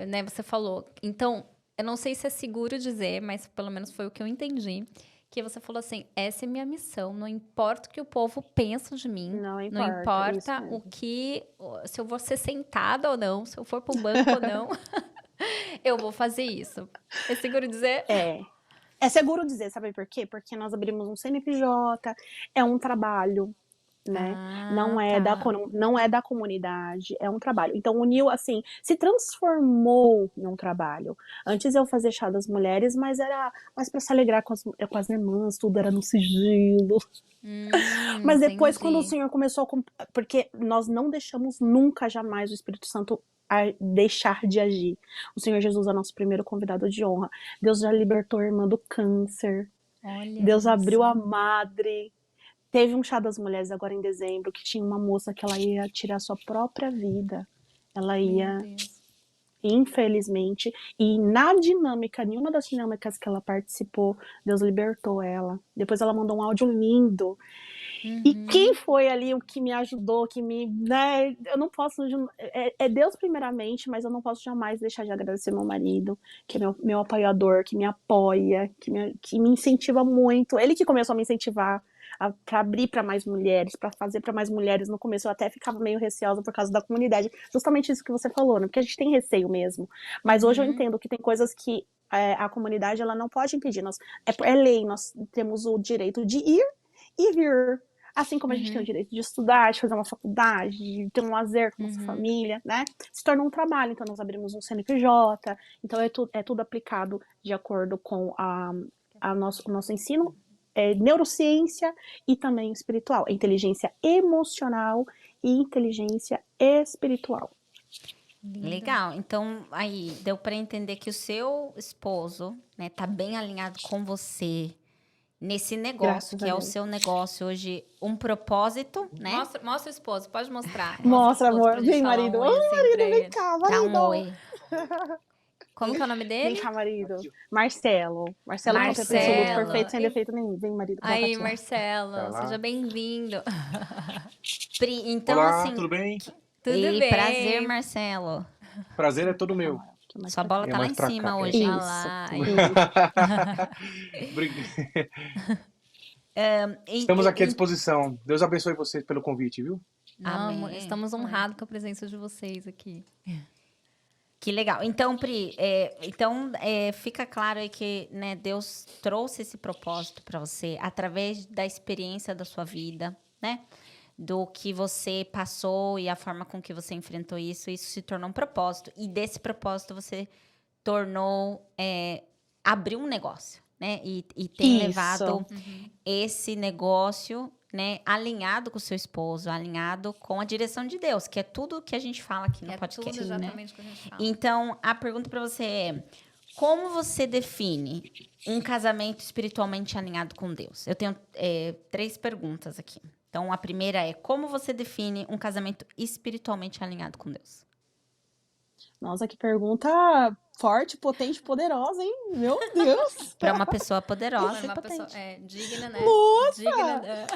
né, você falou, então, eu não sei se é seguro dizer, mas pelo menos foi o que eu entendi, que você falou assim, essa é minha missão, não importa o que o povo pensa de mim, Não não importa, isso importa mesmo. se eu vou ser sentada ou não, se eu for pro banco ou não. Eu vou fazer isso. É seguro dizer? É. É seguro dizer, sabe por quê? Porque nós abrimos um CNPJ, é um trabalho, né? Ah, tá. Não é da comunidade, é um trabalho. Então, uniu, assim, se transformou em um trabalho. Antes eu fazia chá das mulheres, mas era mais para se alegrar com as irmãs, tudo era no sigilo. Mas depois, quando o Entendi. Senhor começou porque nós não deixamos nunca, jamais o Espírito Santo deixar de agir. O Senhor Jesus é nosso primeiro convidado de honra. Deus já libertou a irmã do câncer. Olha Deus abriu a isso. madre. Teve um chá das mulheres agora em dezembro que tinha uma moça que ela ia tirar sua própria vida. Ela Meu ia, Deus. infelizmente, e na dinâmica, nenhuma das dinâmicas que ela participou, Deus libertou ela. Depois ela mandou um áudio lindo. E quem foi ali o que me ajudou, né, eu não posso, é Deus primeiramente, mas eu não posso jamais deixar de agradecer meu marido, que é meu apoiador, que me apoia, que me incentiva muito. Ele que começou a me incentivar para abrir para mais mulheres, para fazer para mais mulheres. No começo eu até ficava meio receosa por causa da comunidade, justamente isso que você falou, né? Porque a gente tem receio mesmo. Mas hoje eu entendo que tem coisas que a comunidade ela não pode impedir. É lei, nós temos o direito de ir e vir. Assim como a gente tem o direito de estudar, de fazer uma faculdade, de ter um lazer com a nossa família, né? Se torna um trabalho. Então, nós abrimos um CNPJ. Então, é tudo aplicado de acordo com o nosso ensino, neurociência e também espiritual. Inteligência emocional e inteligência espiritual. Legal. Então, aí, deu para entender que o seu esposo, né, tá bem alinhado com você nesse negócio, Graças que a é o Deus. seu negócio hoje, um propósito, né? Mostra o esposo, pode mostrar. Mostra, o esposo pra amor. gente Vem, falar marido. um Ô, oi assim pra marido, vem ele. cá, Dá um marido. oi. Como que é o nome Vem dele? cá, marido. Marcelo. Marcelo contemplado, absoluto, Marcelo. perfeito, sem defeito nenhum. Vem, marido, pra Aí, cá. Marcelo, Tá lá. seja bem-vindo. Pri, então, Olá, assim, tudo bem? Tudo e bem? prazer, Marcelo. Prazer é todo meu. Sua bola É tá lá mais em pra cima cá. hoje, hein? Ah Isso. lá, Estamos aqui à E- disposição. Deus abençoe vocês pelo convite, viu? Não, Amém. estamos honrados com a presença de vocês aqui. Que legal. Então, Pri, fica claro aí que, né, Deus trouxe esse propósito para você através da experiência da sua vida, né? Do que você passou e a forma com que você enfrentou isso se tornou um propósito. E desse propósito você abriu um negócio, né? E tem Isso. levado esse negócio, né, alinhado com o seu esposo, alinhado com a direção de Deus, que é tudo que a gente fala aqui no É podcast, tudo né? exatamente o que a gente fala. Então, a pergunta para você é: como você define um casamento espiritualmente alinhado com Deus? Eu tenho 3 perguntas aqui. Então, a primeira é: como você define um casamento espiritualmente alinhado com Deus? Nossa, que pergunta forte, potente, poderosa, hein? Meu Deus! Para uma pessoa poderosa Foi e uma potente. pessoa digna, né? Nossa! Digna.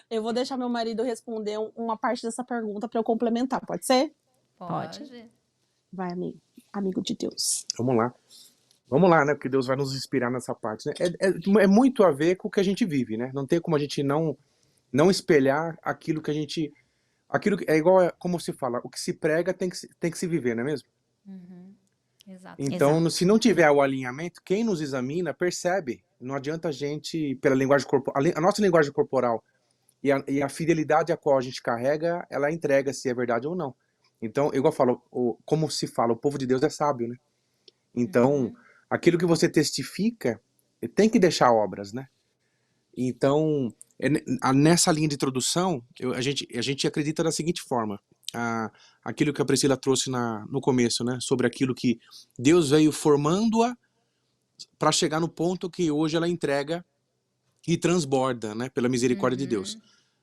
Eu vou deixar meu marido responder uma parte dessa pergunta para eu complementar, pode ser? Pode. Vai, amigo de Deus. Vamos lá. Vamos lá, né? Porque Deus vai nos inspirar nessa parte, né? É muito a ver com o que a gente vive, né? Não tem como a gente não espelhar aquilo que a gente... Aquilo que é igual, como se fala, o que se prega tem que se viver, não é mesmo? Exato. Então, Exato. se não tiver o alinhamento, quem nos examina percebe. Não adianta a gente, pela linguagem corporal, a nossa linguagem corporal e a fidelidade a qual a gente carrega, ela entrega se é verdade ou não. Então, igual eu falo, como se fala, o povo de Deus é sábio, né? Então, aquilo que você testifica, tem que deixar obras, né? Então, nessa linha de introdução, a gente acredita da seguinte forma. Aquilo que a Priscila trouxe no começo, né? Sobre aquilo que Deus veio formando-a para chegar no ponto que hoje ela entrega e transborda, né? Pela misericórdia de Deus.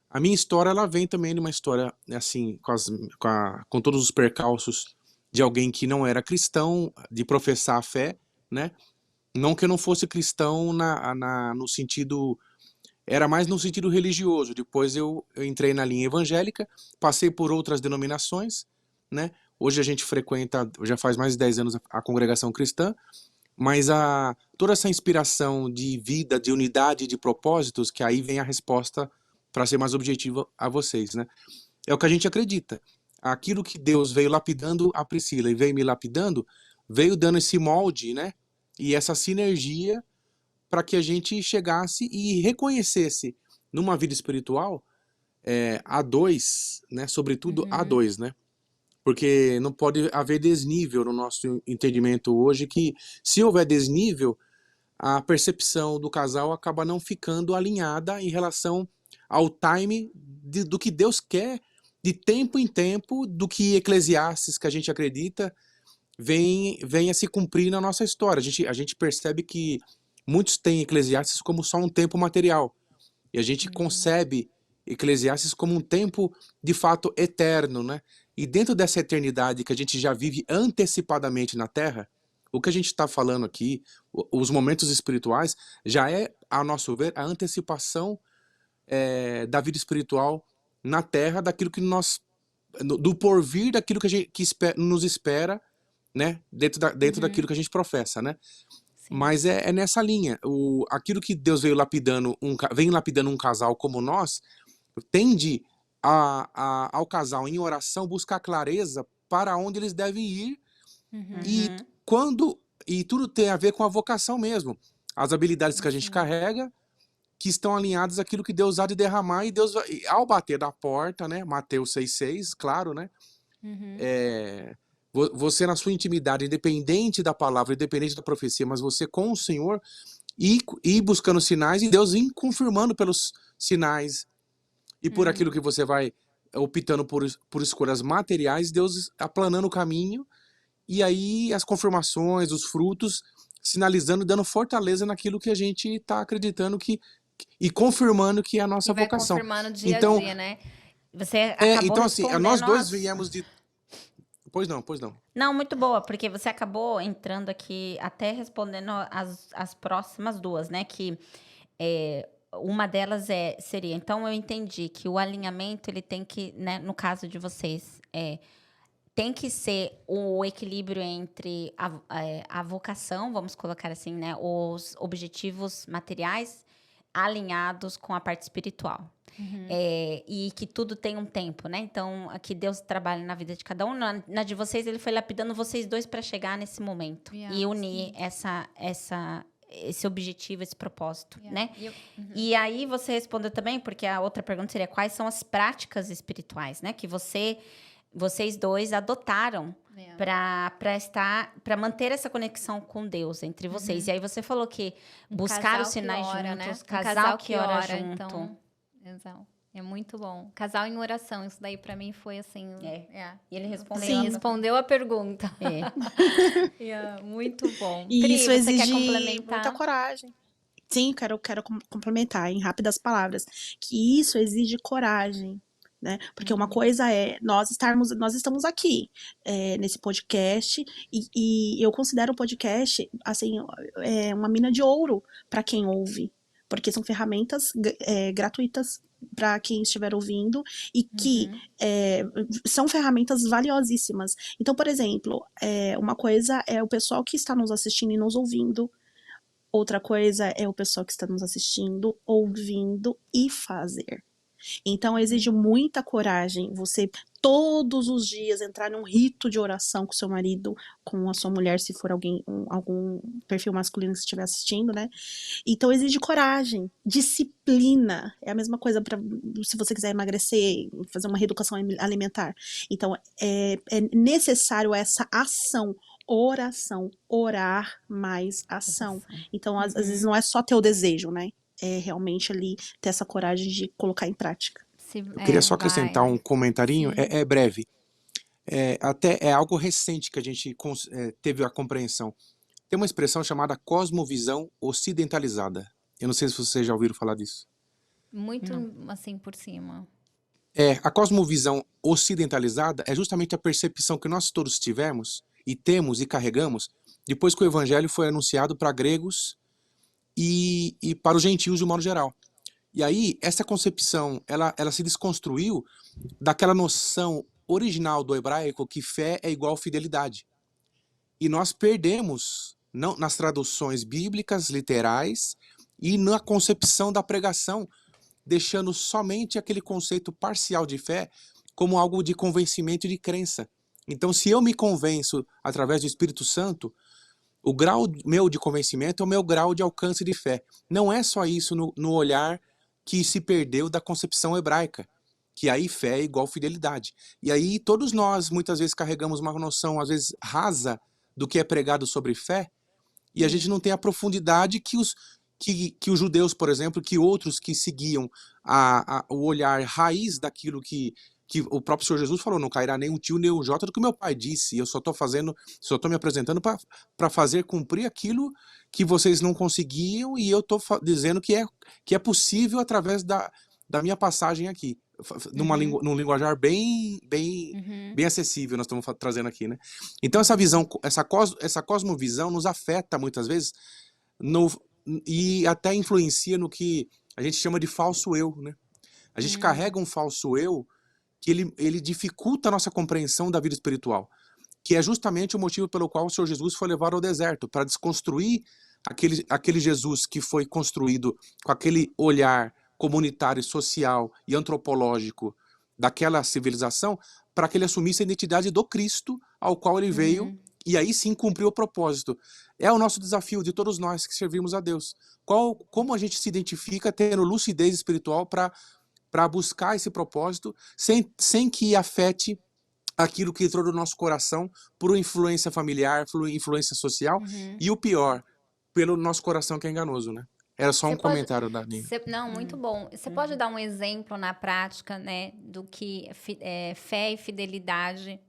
A minha história, ela vem também de uma história, assim, com todos os percalços de alguém que não era cristão, de professar a fé, né? Não que eu não fosse cristão no sentido... Era mais no sentido religioso. Depois eu entrei na linha evangélica, passei por outras denominações, né? Hoje a gente frequenta, já faz mais de 10 anos, a congregação cristã, mas toda essa inspiração de vida, de unidade, de propósitos, que aí vem a resposta para ser mais objetivo a vocês, né? É o que a gente acredita. Aquilo que Deus veio lapidando a Priscila e veio me lapidando, veio dando esse molde, né? E essa sinergia para que a gente chegasse e reconhecesse numa vida espiritual a dois, né? Sobretudo a dois, né? Porque não pode haver desnível no nosso entendimento hoje, que se houver desnível, a percepção do casal acaba não ficando alinhada em relação ao time do que Deus quer, de tempo em tempo, do que Eclesiastes, que a gente acredita, vem a se cumprir na nossa história. A gente percebe que muitos têm Eclesiastes como só um tempo material, e a gente concebe Eclesiastes como um tempo de fato eterno, né? E dentro dessa eternidade que a gente já vive antecipadamente na Terra, o que a gente está falando aqui, os momentos espirituais, já é, a nosso ver, a antecipação da vida espiritual na Terra, daquilo que do porvir, daquilo que nos espera, né? Dentro daquilo que a gente professa, né? Sim. Mas é nessa linha. Aquilo que Deus vem lapidando um casal como nós, tende ao casal em oração buscar clareza para onde eles devem ir, e tudo tem a ver com a vocação mesmo. As habilidades que a gente carrega, que estão alinhadas àquilo que Deus há de derramar, e Deus vai, ao bater da porta, né? Mateus 6,6, claro, né? Você na sua intimidade, independente da palavra, independente da profecia, mas você com o Senhor, e buscando sinais, e Deus vem confirmando pelos sinais, e por aquilo que você vai optando por escolhas materiais, Deus aplanando o caminho, e aí as confirmações, os frutos, sinalizando e dando fortaleza naquilo que a gente está acreditando e confirmando que é a nossa E vai vocação. confirmando dia Então, a dia, né? Você acabou então assim, nós respondendo dois viemos de... Pois não. Não, muito boa, porque você acabou entrando aqui até respondendo as próximas duas, né? Que uma delas seria, então eu entendi que o alinhamento, ele tem que, né, no caso de vocês, tem que ser o equilíbrio entre a vocação, vamos colocar assim, né? Os objetivos materiais alinhados com a parte espiritual. E que tudo tem um tempo, né? Então, aqui Deus trabalha na vida de cada um. Na de vocês, ele foi lapidando vocês dois para chegar nesse momento. E unir esse objetivo, esse propósito, né? E aí, você respondeu também, porque a outra pergunta seria quais são as práticas espirituais, né? Que vocês dois adotaram para manter essa conexão com Deus entre vocês. E aí, você falou que buscar os sinais juntos, né? casal que ora junto. Então, exato. É muito bom. Casal em oração, isso daí pra mim foi assim... E ele respondeu. Sim, respondeu a pergunta. Muito bom. E Pri, isso você quer exige complementar? muita coragem. Sim, quero complementar em rápidas palavras. Que isso exige coragem, né? Porque uma coisa é nós estamos aqui nesse podcast, e eu considero o podcast assim, uma mina de ouro para quem ouve, porque são ferramentas gratuitas para quem estiver ouvindo, e que são ferramentas valiosíssimas. Então, por exemplo, uma coisa é o pessoal que está nos assistindo e nos ouvindo, outra coisa é o pessoal que está nos assistindo, ouvindo e fazer. Então, exige muita coragem você todos os dias entrar num rito de oração com seu marido, com a sua mulher, se for algum perfil masculino que estiver assistindo, né? Então, exige coragem, disciplina. É a mesma coisa se você quiser emagrecer, fazer uma reeducação alimentar. Então, é necessário essa ação, oração, orar mais ação. Então, às vezes não é só ter o desejo, né? É realmente ali ter essa coragem de colocar em prática. Eu queria só acrescentar um comentarinho, é breve. Até é algo recente que a gente teve a compreensão. Tem uma expressão chamada cosmovisão ocidentalizada. Eu não sei se vocês já ouviram falar disso. Muito assim por cima. A cosmovisão ocidentalizada é justamente a percepção que nós todos tivemos e temos e carregamos depois que o evangelho foi anunciado para gregos e para os gentios de um modo geral. E aí, essa concepção, ela se desconstruiu daquela noção original do hebraico que fé é igual fidelidade. E nós perdemos não, nas traduções bíblicas, literais, e na concepção da pregação, deixando somente aquele conceito parcial de fé como algo de convencimento e de crença. Então, se eu me convenço através do Espírito Santo, o grau meu de convencimento é o meu grau de alcance de fé. Não é só isso no olhar que se perdeu da concepção hebraica, que aí fé é igual fidelidade. E aí todos nós, muitas vezes, carregamos uma noção, às vezes, rasa do que é pregado sobre fé, e a gente não tem a profundidade que os judeus, por exemplo, que outros que seguiam o olhar raiz daquilo que o próprio Senhor Jesus falou, não cairá nem um tio nem um jota do que meu pai disse, eu só estou me apresentando para fazer cumprir aquilo que vocês não conseguiam, e eu estou dizendo que é possível através da minha passagem aqui, num linguajar bem acessível, nós estamos trazendo aqui, né? Então essa visão, essa cosmovisão nos afeta muitas vezes e até influencia no que a gente chama de falso eu, né? A gente carrega um falso eu que ele dificulta a nossa compreensão da vida espiritual, que é justamente o motivo pelo qual o Senhor Jesus foi levado ao deserto, para desconstruir aquele Jesus que foi construído com aquele olhar comunitário, social e antropológico daquela civilização, para que ele assumisse a identidade do Cristo ao qual ele veio, e aí sim cumpriu o propósito. É o nosso desafio de todos nós que servimos a Deus. Como a gente se identifica tendo lucidez espiritual para buscar esse propósito, sem que afete aquilo que entrou no nosso coração por influência familiar, influência social, e o pior, pelo nosso coração que é enganoso, né? Era só um comentário da Nina. Não, muito bom. Você pode dar um exemplo na prática, né, do que fé e fidelidade,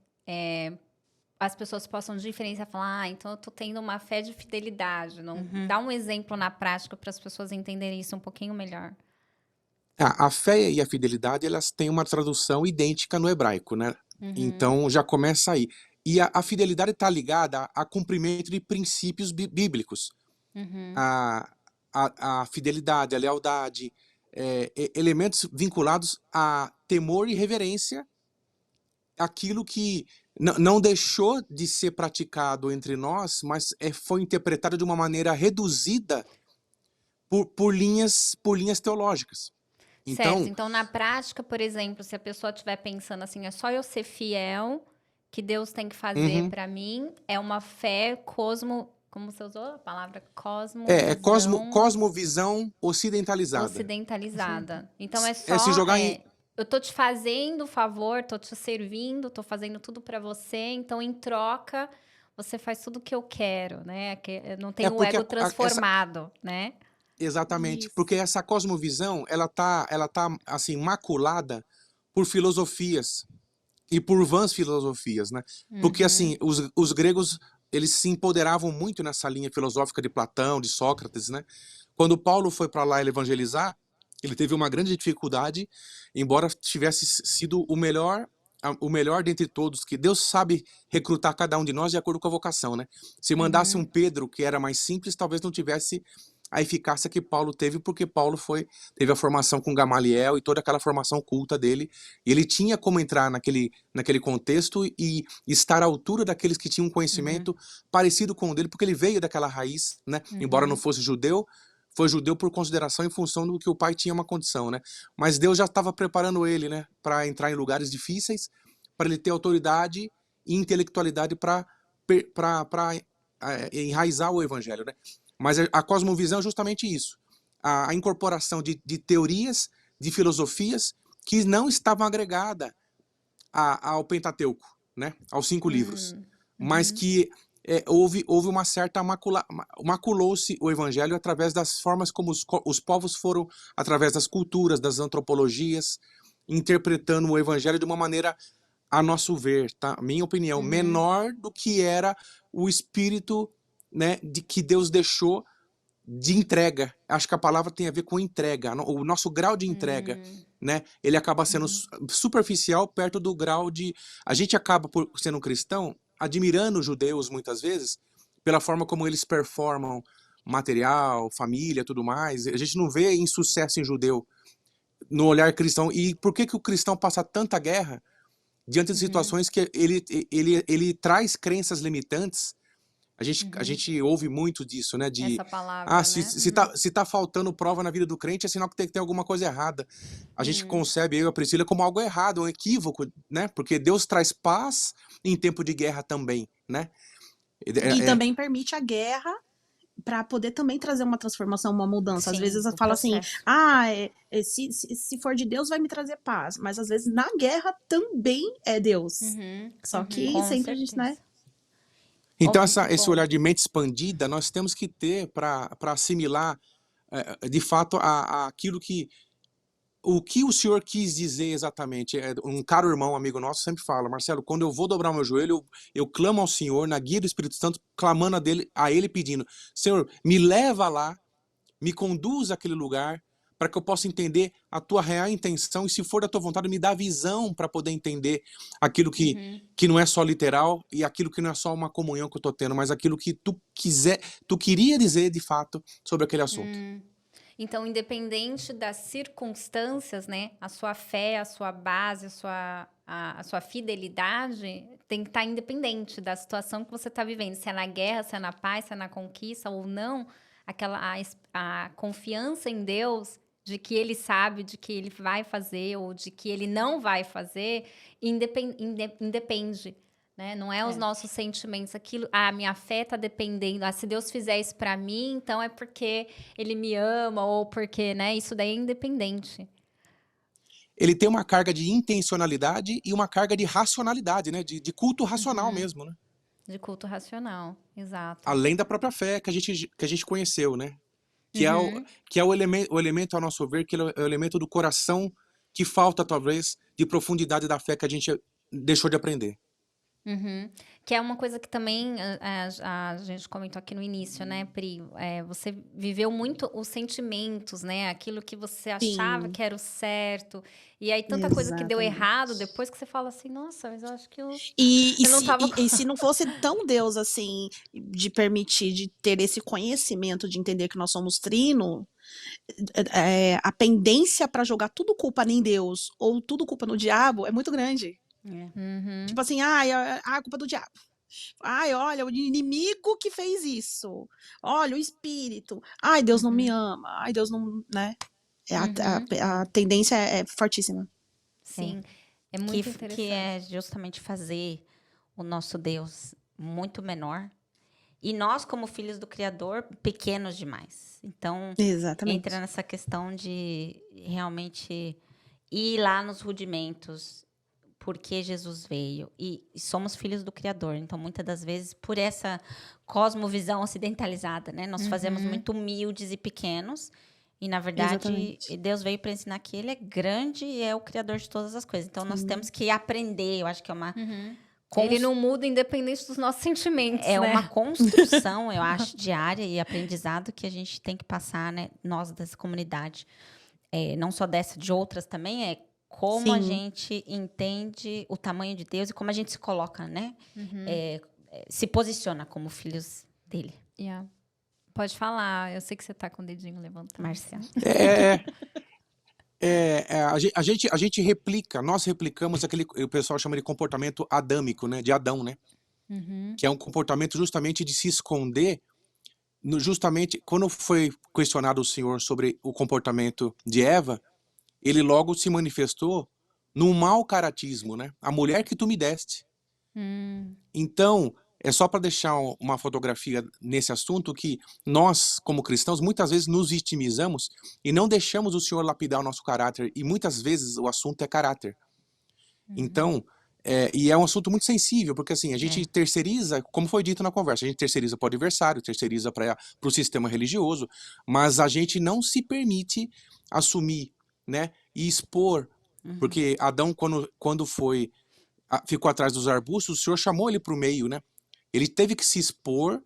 as pessoas possam diferenciar, falar, então eu tô tendo uma fé de fidelidade. Não, dá um exemplo na prática para as pessoas entenderem isso um pouquinho melhor. A fé e a fidelidade, elas têm uma tradução idêntica no hebraico, né? Então já começa aí. E a fidelidade está ligada a cumprimento de princípios bíblicos. A fidelidade, a lealdade, elementos vinculados a temor e reverência, aquilo que não deixou de ser praticado entre nós, mas foi interpretado de uma maneira reduzida por linhas teológicas. Certo, então na prática, por exemplo, se a pessoa estiver pensando assim, é só eu ser fiel, que Deus tem que fazer para mim, é uma fé como você usou a palavra? Cosmovisão ocidentalizada. Ocidentalizada. Então é só... se jogar eu tô te fazendo favor, tô te servindo, tô fazendo tudo para você, então em troca você faz tudo o que eu quero, né? Que não tem o ego transformado, né? Exatamente, porque essa cosmovisão, ela tá assim, maculada por filosofias e por vãs filosofias, né? Porque assim, os gregos, eles se empoderavam muito nessa linha filosófica de Platão, de Sócrates, né? Quando Paulo foi para lá evangelizar, ele teve uma grande dificuldade, embora tivesse sido o melhor dentre todos, que Deus sabe recrutar cada um de nós de acordo com a vocação, né? Se mandasse um Pedro, que era mais simples, talvez não tivesse a eficácia que Paulo teve, porque Paulo teve a formação com Gamaliel e toda aquela formação culta dele, e ele tinha como entrar naquele contexto e estar à altura daqueles que tinham um conhecimento parecido com o dele, porque ele veio daquela raiz, né? Embora não fosse judeu, foi judeu por consideração em função do que o pai tinha uma condição, né? Mas Deus já estava preparando ele, né, para entrar em lugares difíceis, para ele ter autoridade e intelectualidade para enraizar o evangelho, né? Mas a cosmovisão é justamente isso. A incorporação de teorias, de filosofias que não estavam agregadas ao Pentateuco, né? Aos 5 livros. Mas que houve uma certa maculou-se o evangelho através das formas como os povos foram, através das culturas, das antropologias, interpretando o evangelho de uma maneira, a nosso ver, tá? Minha opinião, menor do que era o espírito, né, de que Deus deixou de entrega. Acho que a palavra tem a ver com entrega, o nosso grau de entrega né? Ele acaba sendo superficial perto do grau de... A gente acaba, por sendo um cristão, admirando os judeus muitas vezes pela forma como eles performam material, família, tudo mais. A gente não vê insucesso em judeu no olhar cristão. E por que que o cristão passa tanta guerra diante de situações que ele traz crenças limitantes? A gente ouve muito disso, né? De, Essa palavra, se tá faltando prova na vida do crente, é sinal que tem que ter alguma coisa errada. A gente concebe, eu e a Priscila, como algo errado, um equívoco, né? Porque Deus traz paz em tempo de guerra também, né? E também permite a guerra para poder também trazer uma transformação, uma mudança. Às Sim, vezes eu o falo assim, processo. se for de Deus vai me trazer paz, mas às vezes na guerra também é Deus. Só que Com sempre a gente, né? certeza. Então, Muito esse bom. olhar de mente expandida, nós temos que ter para assimilar, de fato, aquilo que... O que o senhor quis dizer exatamente? Um caro irmão, amigo nosso, sempre fala, Marcelo, quando eu vou dobrar o meu joelho, eu clamo ao Senhor, na guia do Espírito Santo, clamando a ele pedindo, Senhor, me leva lá, me conduz àquele lugar, para que eu possa entender a tua real intenção, e se for da tua vontade, me dá visão para poder entender aquilo que não é só literal, e aquilo que não é só uma comunhão que eu estou tendo, mas aquilo que tu queria dizer de fato sobre aquele assunto. Então, independente das circunstâncias, né? A sua fé, a sua base, a sua fidelidade tem que estar independente da situação que você está vivendo. Se é na guerra, se é na paz, se é na conquista ou não, a confiança em Deus de que Ele sabe, de que Ele vai fazer ou de que Ele não vai fazer, independe. Né? Não é os nossos sentimentos, aquilo, minha fé tá dependendo, se Deus fizer isso pra mim, então é porque Ele me ama, ou porque, né, isso daí é independente. Ele tem uma carga de intencionalidade e uma carga de racionalidade, né? De culto racional mesmo, né? De culto racional, exato. Além da própria fé que a gente conheceu, né? Que é o elemento, ao nosso ver, que é o elemento do coração que falta, talvez, de profundidade da fé que a gente deixou de aprender. Que é uma coisa que também a gente comentou aqui no início, né, Pri? Você viveu muito os sentimentos, né? Aquilo que você achava que era o certo. E aí, tanta coisa que deu errado, depois que você fala assim, nossa, mas eu acho que eu não tava... E se não fosse tão Deus, assim, de permitir, de ter esse conhecimento, de entender que nós somos trino, a pendência para jogar tudo culpa em Deus ou tudo culpa no diabo é muito grande. Tipo assim, a culpa do diabo. Olha, o inimigo que fez isso. Olha, o espírito. Deus não me ama. Deus não, né? A tendência é fortíssima. Sim, é muito interessante. Que é justamente fazer o nosso Deus muito menor. E nós, como filhos do Criador, pequenos demais. Então, exatamente, entra nessa questão de realmente ir lá nos rudimentos, porque Jesus veio. E somos filhos do Criador. Então, muitas das vezes, por essa cosmovisão ocidentalizada, né? Nós fazemos muito humildes e pequenos. E, na verdade, Deus veio para ensinar que Ele é grande e é o Criador de todas as coisas. Então, nós temos que aprender. Eu acho que é uma... Ele não muda independente dos nossos sentimentos, É né? uma construção, eu acho, diária e aprendizado que a gente tem que passar, né? Nós, dessa comunidade. Não só dessa, de outras também, como a gente entende o tamanho de Deus e como a gente se coloca, né? Se posiciona como filhos dele. Pode falar, eu sei que você tá com o dedinho levantado. Marcelo. A gente replica, nós replicamos aquele, o pessoal chama de comportamento adâmico, né? De Adão, né? Que é um comportamento justamente de se esconder. Justamente, quando foi questionado o Senhor sobre o comportamento de Eva, ele logo se manifestou num mau caratismo, né? A mulher que tu me deste. Então, é só para deixar uma fotografia nesse assunto que nós, como cristãos, muitas vezes nos vitimizamos e não deixamos o Senhor lapidar o nosso caráter. E muitas vezes o assunto é caráter. Então, e é um assunto muito sensível, porque assim, a gente terceiriza, como foi dito na conversa, a gente terceiriza para o adversário, terceiriza para o sistema religioso, mas a gente não se permite assumir, né, e expor, porque Adão, quando ficou atrás dos arbustos, o Senhor chamou ele para o meio, né? Ele teve que se expor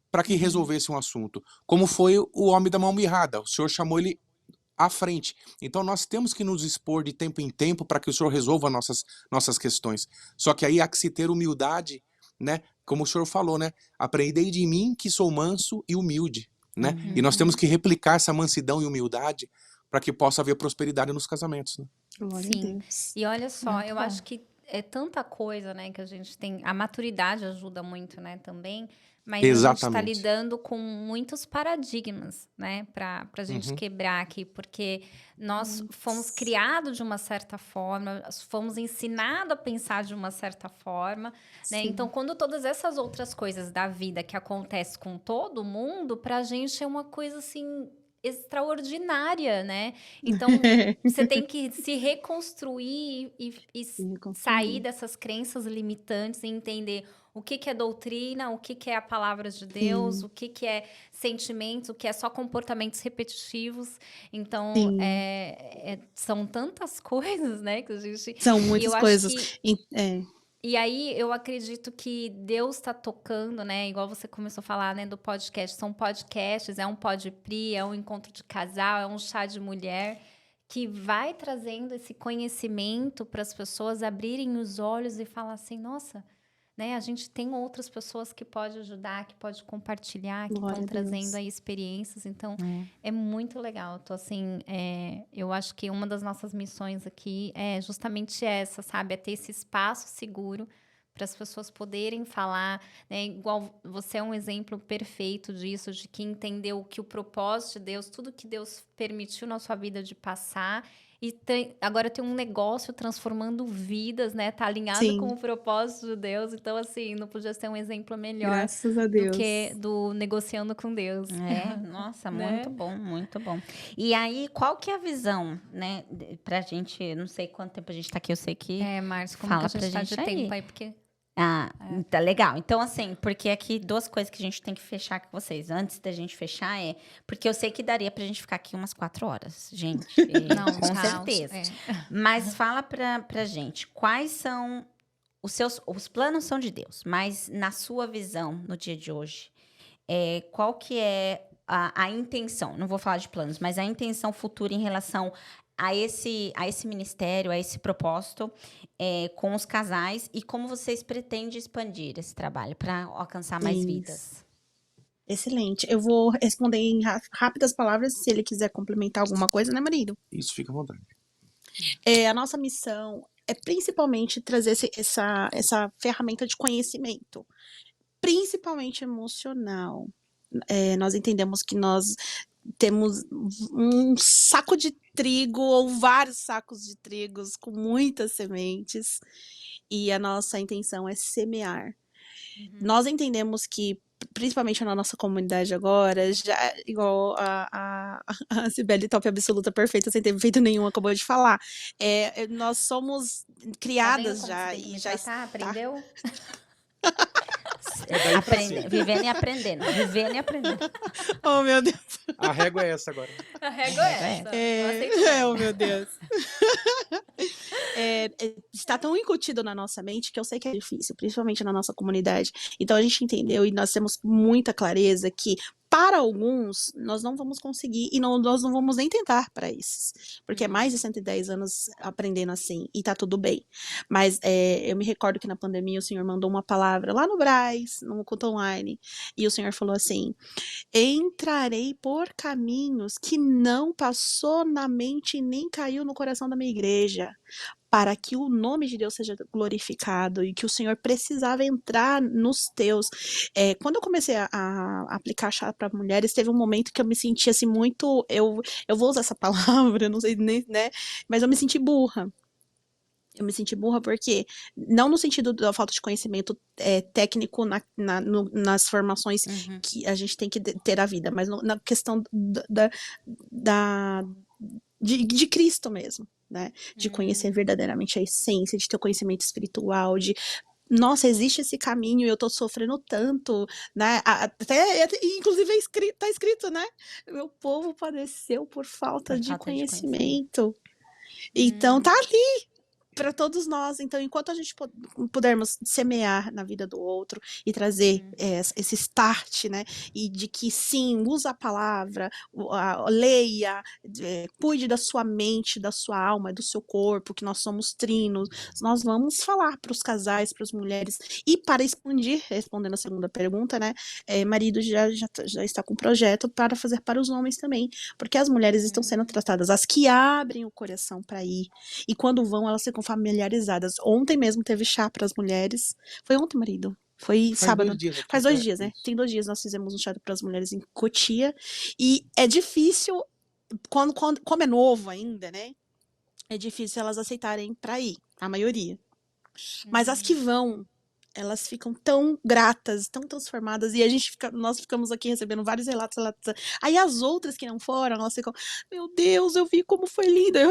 para que resolvesse um assunto. Como foi o homem da mão mirrada, o Senhor chamou ele à frente. Então nós temos que nos expor de tempo em tempo para que o Senhor resolva nossas questões. Só que aí há que se ter humildade, né? Como o Senhor falou, né? Aprendei de mim que sou manso e humilde, né? E nós temos que replicar essa mansidão e humildade para que possa haver prosperidade nos casamentos, né? Glória a Sim. Deus. E olha só, Muito eu bom. acho que é tanta coisa, né, que a gente tem. A maturidade ajuda muito, né, também. Mas a gente está Exatamente. lidando com muitos paradigmas, né, para a gente Uhum. quebrar aqui, porque nós fomos criados de uma certa forma, fomos ensinados a pensar de uma certa forma, né? Sim. Então, quando todas essas outras coisas da vida que acontecem com todo mundo, para a gente é uma coisa assim extraordinária, né? Então, você tem que se reconstruir e sair dessas crenças limitantes e entender o que que é doutrina, o que que é a palavra de Deus, Sim. o que que é sentimentos, o que é só comportamentos repetitivos. Então, Sim. são tantas coisas, né, que a gente... São E eu muitas acho coisas. que... É, E aí, eu acredito que Deus está tocando, né? Igual você começou a falar, né? Do podcast. São podcasts, é um podpri, é um encontro de casal, é um chá de mulher, que vai trazendo esse conhecimento para as pessoas abrirem os olhos e falar assim, nossa, né? A gente tem outras pessoas que pode ajudar, que pode compartilhar, que glória estão a trazendo Deus. aí experiências. Então, é muito legal. Tô assim, eu acho que uma das nossas missões aqui é justamente essa, sabe? É ter esse espaço seguro para as pessoas poderem falar, né? Igual você é um exemplo perfeito disso, de que entendeu que o propósito de Deus, tudo que Deus permitiu na sua vida de passar, e agora tem um negócio transformando vidas, né? Tá alinhado com Sim, o propósito de Deus. Então, assim, não podia ser um exemplo melhor graças a do que Deus. do negociando com Deus, Nossa, né? muito bom, muito bom. E aí, qual que é a visão, né, pra gente, não sei quanto tempo a gente tá aqui, eu sei que Márcio, como que fala a pra gente tá de gente tempo aí. aí? Porque Ah, tá legal. Então, assim, porque aqui duas coisas que a gente tem que fechar com vocês. Antes da gente fechar porque eu sei que daria pra gente ficar aqui umas 4 horas, gente, não, com tá, certeza. Mas fala pra gente, quais são os planos são de Deus, mas na sua visão, no dia de hoje, qual que é a intenção? Não vou falar de planos, mas a intenção futura em relação a esse ministério, a esse propósito, com os casais e como vocês pretendem expandir esse trabalho para alcançar mais Sim, vidas? excelente. Eu vou responder em rápidas palavras, se ele quiser complementar alguma coisa, né, marido? Isso, fica à vontade. A nossa missão é principalmente trazer essa ferramenta de conhecimento, principalmente emocional. Nós entendemos que nós temos um saco de trigo ou vários sacos de trigos com muitas sementes e a nossa intenção é semear. Nós entendemos que, principalmente na nossa comunidade agora, já igual a Cibele Top Absoluta Perfeita, sem ter feito nenhum, acabou de falar, nós somos Tá vendo criadas como já você tem que e me já tratar? Aprendeu? É daí pra cima. Vivendo e aprendendo, vivendo e aprendendo. Oh, meu Deus. A régua é essa agora. A régua é essa. Eu aceito Oh, bem. meu Deus. Está tão incutido na nossa mente que eu sei que é difícil, principalmente na nossa comunidade. Então a gente entendeu e nós temos muita clareza que para alguns nós não vamos conseguir e nós não vamos nem tentar para esses, porque é mais de 110 anos aprendendo assim e tá tudo bem. Mas eu me recordo que na pandemia o Senhor mandou uma palavra lá no Braz, no culto online, e o Senhor falou assim: entrarei por caminhos que não passou na mente e nem caiu no coração da minha igreja, para que o nome de Deus seja glorificado e que o Senhor precisava entrar nos teus. Quando eu comecei a aplicar chá para mulheres, teve um momento que eu me senti assim muito, eu vou usar essa palavra, não sei nem, né, mas eu me senti burra. Eu me senti burra porque, não no sentido da falta de conhecimento técnico nas formações que a gente tem que ter a vida, mas na questão de Cristo mesmo, né? De conhecer verdadeiramente a essência, de ter o conhecimento espiritual, nossa, existe esse caminho e eu tô sofrendo tanto, né? Inclusive tá escrito, né? Meu povo padeceu por falta de conhecimento. Então tá ali. para todos nós. Então, enquanto a gente pudermos semear na vida do outro e trazer esse start, né? E de que sim, usa a palavra, leia, cuide da sua mente, da sua alma, do seu corpo, que nós somos trinos. Nós vamos falar para os casais, para as mulheres. E para expandir, respondendo a segunda pergunta, né? Marido já está com um projeto para fazer para os homens também, porque as mulheres estão sendo tratadas, as que abrem o coração para ir, e quando vão, elas ficam familiarizadas. Ontem mesmo teve chá para as mulheres. Foi ontem, marido? Foi sábado. 2 dias. Faz 2 dias, né? Tem 2 dias nós fizemos um chá para as mulheres em Cotia, e é difícil, como é novo ainda, né? É difícil elas aceitarem para ir, a maioria. Mas as que vão, elas ficam tão gratas, tão transformadas, e nós ficamos aqui recebendo vários relatos. Aí as outras que não foram, elas ficam, meu Deus, eu vi como foi lindo. Eu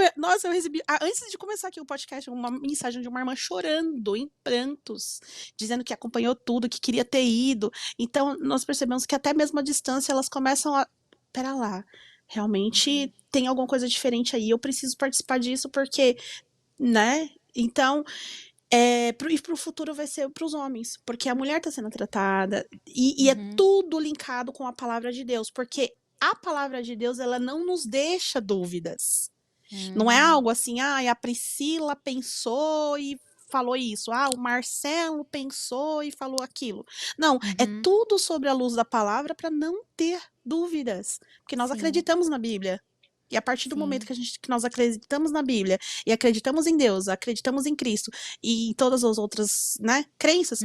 recebi, antes de começar aqui o podcast, uma mensagem de uma irmã chorando, em prantos, dizendo que acompanhou tudo, que queria ter ido. Então, nós percebemos que até mesmo à distância, elas começam a, pera lá, realmente tem alguma coisa diferente aí, eu preciso participar disso, porque, né? Então, e pro futuro vai ser pros homens, porque a mulher tá sendo tratada, e é tudo linkado com a palavra de Deus, porque a palavra de Deus, ela não nos deixa dúvidas. Não é algo assim, a Priscila pensou e falou isso, o Marcelo pensou e falou aquilo. Não, é tudo sobre a luz da palavra para não ter dúvidas, porque nós acreditamos na Bíblia. E a partir do momento que nós acreditamos na Bíblia, e acreditamos em Deus, acreditamos em Cristo, e em todas as outras, né, crenças,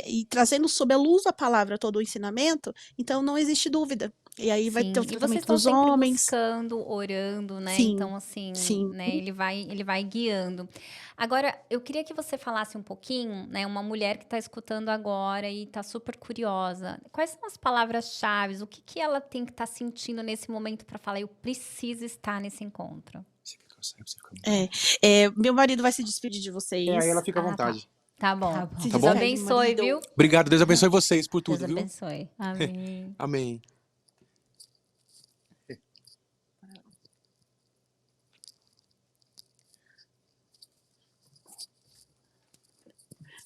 e trazendo sob a luz da palavra todo o ensinamento, então não existe dúvida. E aí vai ter o tratamento dos homens. Buscando, orando, né? Sim, então, assim, sim. né, ele vai guiando. Agora, eu queria que você falasse um pouquinho, né? Uma mulher que está escutando agora e está super curiosa. Quais são as palavras-chave? O que ela tem que estar sentindo nesse momento para falar, eu preciso estar nesse encontro? Meu marido vai se despedir de vocês. Aí ela fica à vontade. Tá bom. Tá bom. Deus abençoe, viu? Obrigado, Deus abençoe vocês por tudo, Deus viu? abençoe. Amém. Amém.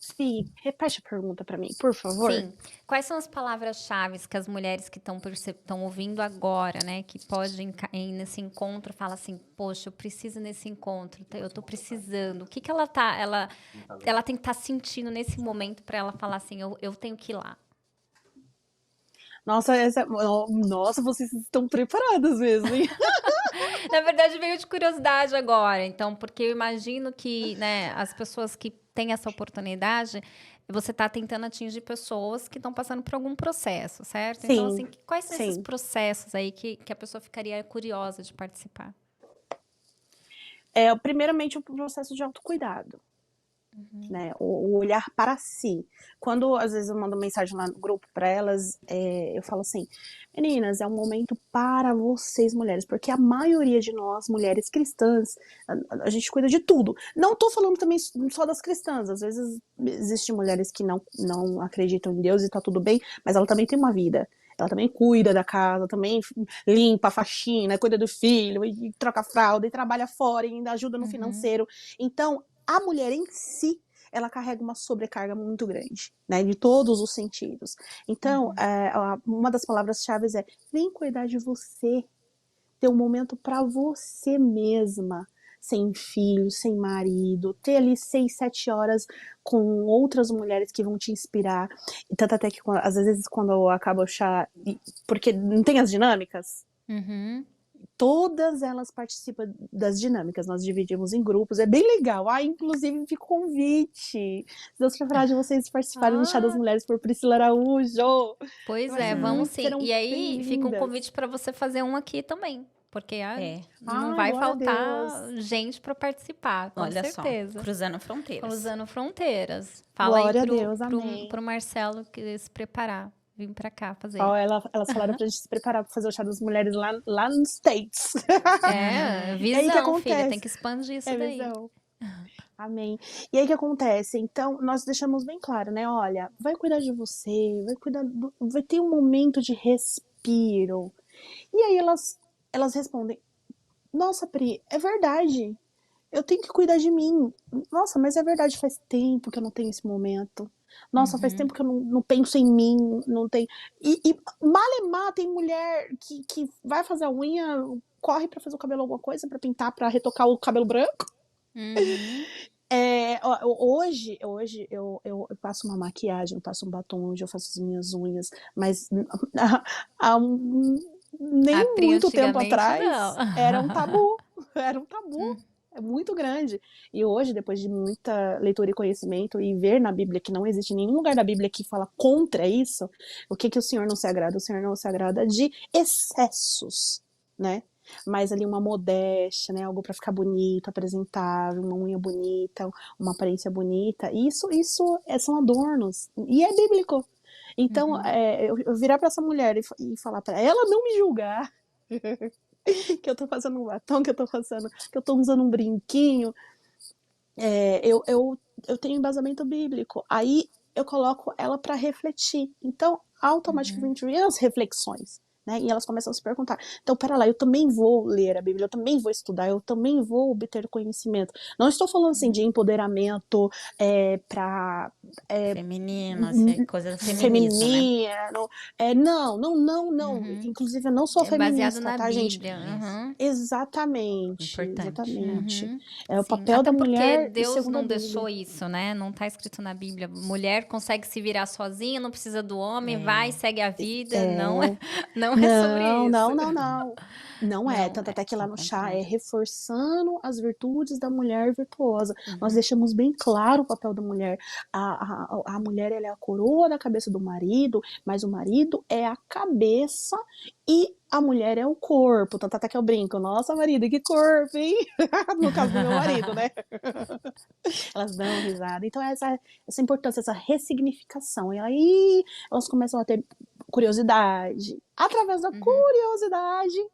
Sim, repete a pergunta para mim, por favor. Sim. Quais são as palavras-chave que as mulheres que estão ouvindo agora, né, que podem ir nesse encontro, fala assim, poxa, eu preciso nesse encontro, eu tô precisando. O que ela tem que estar sentindo nesse momento para ela falar assim, eu tenho que ir lá? Nossa, vocês estão preparadas mesmo, hein? Na verdade, veio de curiosidade agora, então, porque eu imagino que, né, as pessoas que têm essa oportunidade, você está tentando atingir pessoas que estão passando por algum processo, certo? Sim, então, assim, quais são esses sim. processos aí que a pessoa ficaria curiosa de participar? Primeiramente, o processo de autocuidado. Né? O olhar para si. Quando, às vezes, eu mando mensagem lá no grupo para elas, eu falo assim, meninas, é um momento para vocês, mulheres, porque a maioria de nós, mulheres cristãs, a gente cuida de tudo. Não estou falando também só das cristãs, às vezes existem mulheres que não acreditam em Deus e tá tudo bem, mas ela também tem uma vida. Ela também cuida da casa, também limpa, faxina, cuida do filho, e troca fralda, e trabalha fora, e ainda ajuda no financeiro. Então, a mulher em si, ela carrega uma sobrecarga muito grande, né, de todos os sentidos. Então, uma das palavras-chave é, vem cuidar de você, ter um momento para você mesma, sem filho, sem marido, ter ali 6, 7 horas com outras mulheres que vão te inspirar. E tanto até que, às vezes, quando acaba o chá, porque não tem as dinâmicas, todas elas participam das dinâmicas, nós dividimos em grupos, é bem legal. Inclusive fica o convite, se Deus preparar de vocês participarem do Chá das Mulheres por Priscila Araújo. Pois vamos sim. Serão E aí fica um bem-vindas. convite para você fazer um aqui também, porque não Ai, vai glória a faltar gente para participar, com Olha certeza. só, cruzando fronteiras. Cruzando fronteiras. Fala Glória aí a Deus, amém. pro Marcelo que se preparar. Vim pra cá fazer. Elas falaram pra gente se preparar pra fazer o Chá das Mulheres lá nos States. Visão, aí, que acontece? filha, tem que expandir isso daí. Visão. Amém. E aí o que acontece? Então, nós deixamos bem claro, né? Olha, vai cuidar de você, vai ter um momento de respiro. E aí elas respondem, nossa, Pri, é verdade. eu tenho que cuidar de mim. Nossa, mas é verdade, faz tempo que eu não tenho esse momento. Nossa, faz Uhum. tempo que eu não penso em mim, não tem. E malemar, tem mulher que vai fazer a unha, corre pra fazer o cabelo alguma coisa, pra pintar, pra retocar o cabelo branco. Uhum. Hoje eu passo uma maquiagem, eu passo um batom, hoje eu faço as minhas unhas, mas há A nem Pri muito tempo antigamente não. atrás era um tabu, era um tabu. Hum. É muito grande. E hoje, depois de muita leitura e conhecimento e ver na Bíblia que não existe nenhum lugar da Bíblia que fala contra isso, o que o Senhor não se agrada? O Senhor não se agrada de excessos, né? Mas ali uma modéstia, né? Algo para ficar bonito, apresentável, uma unha bonita, uma aparência bonita. São adornos. E é bíblico. Então, Uhum. eu virar para essa mulher e falar para ela não me julgar que eu tô passando um batom, que eu tô usando um brinquinho, eu tenho embasamento bíblico. Aí eu coloco ela para refletir. Então, Uhum. automaticamente vem as reflexões. Né? E elas começam a se perguntar. Então, pera lá, eu também vou ler a Bíblia, eu também vou estudar, eu também vou obter conhecimento. Não estou falando assim de empoderamento para Feminino, assim, coisa do feminismo, né? feminino. Não, não, não, não. Uhum. Inclusive, eu não sou É baseado feminista, na tá, gente? Bíblia. Isso. Uhum. Exatamente, Importante. É. exatamente. Uhum. É o Sim, papel até da porque mulher e Deus segundo a não Bíblia. deixou isso, né? Não tá escrito na Bíblia. Mulher consegue se virar sozinha, não precisa do homem, vai, É. segue a vida. Não, É, não é sobre não, isso. não, não, não. Não é, Não tanto é. até que lá Ao no chá é contrário. reforçando as virtudes da mulher virtuosa. Nós Uhum. deixamos bem claro o papel da mulher. A mulher ela é a coroa da cabeça do marido, mas o marido é a cabeça e a mulher é o corpo. Tanto até que eu brinco, nossa, marido, que corpo, hein? No caso do meu marido, né? Elas dão risada. Então, essa importância, essa ressignificação. E aí elas começam a ter curiosidade. Através da Uhum. curiosidade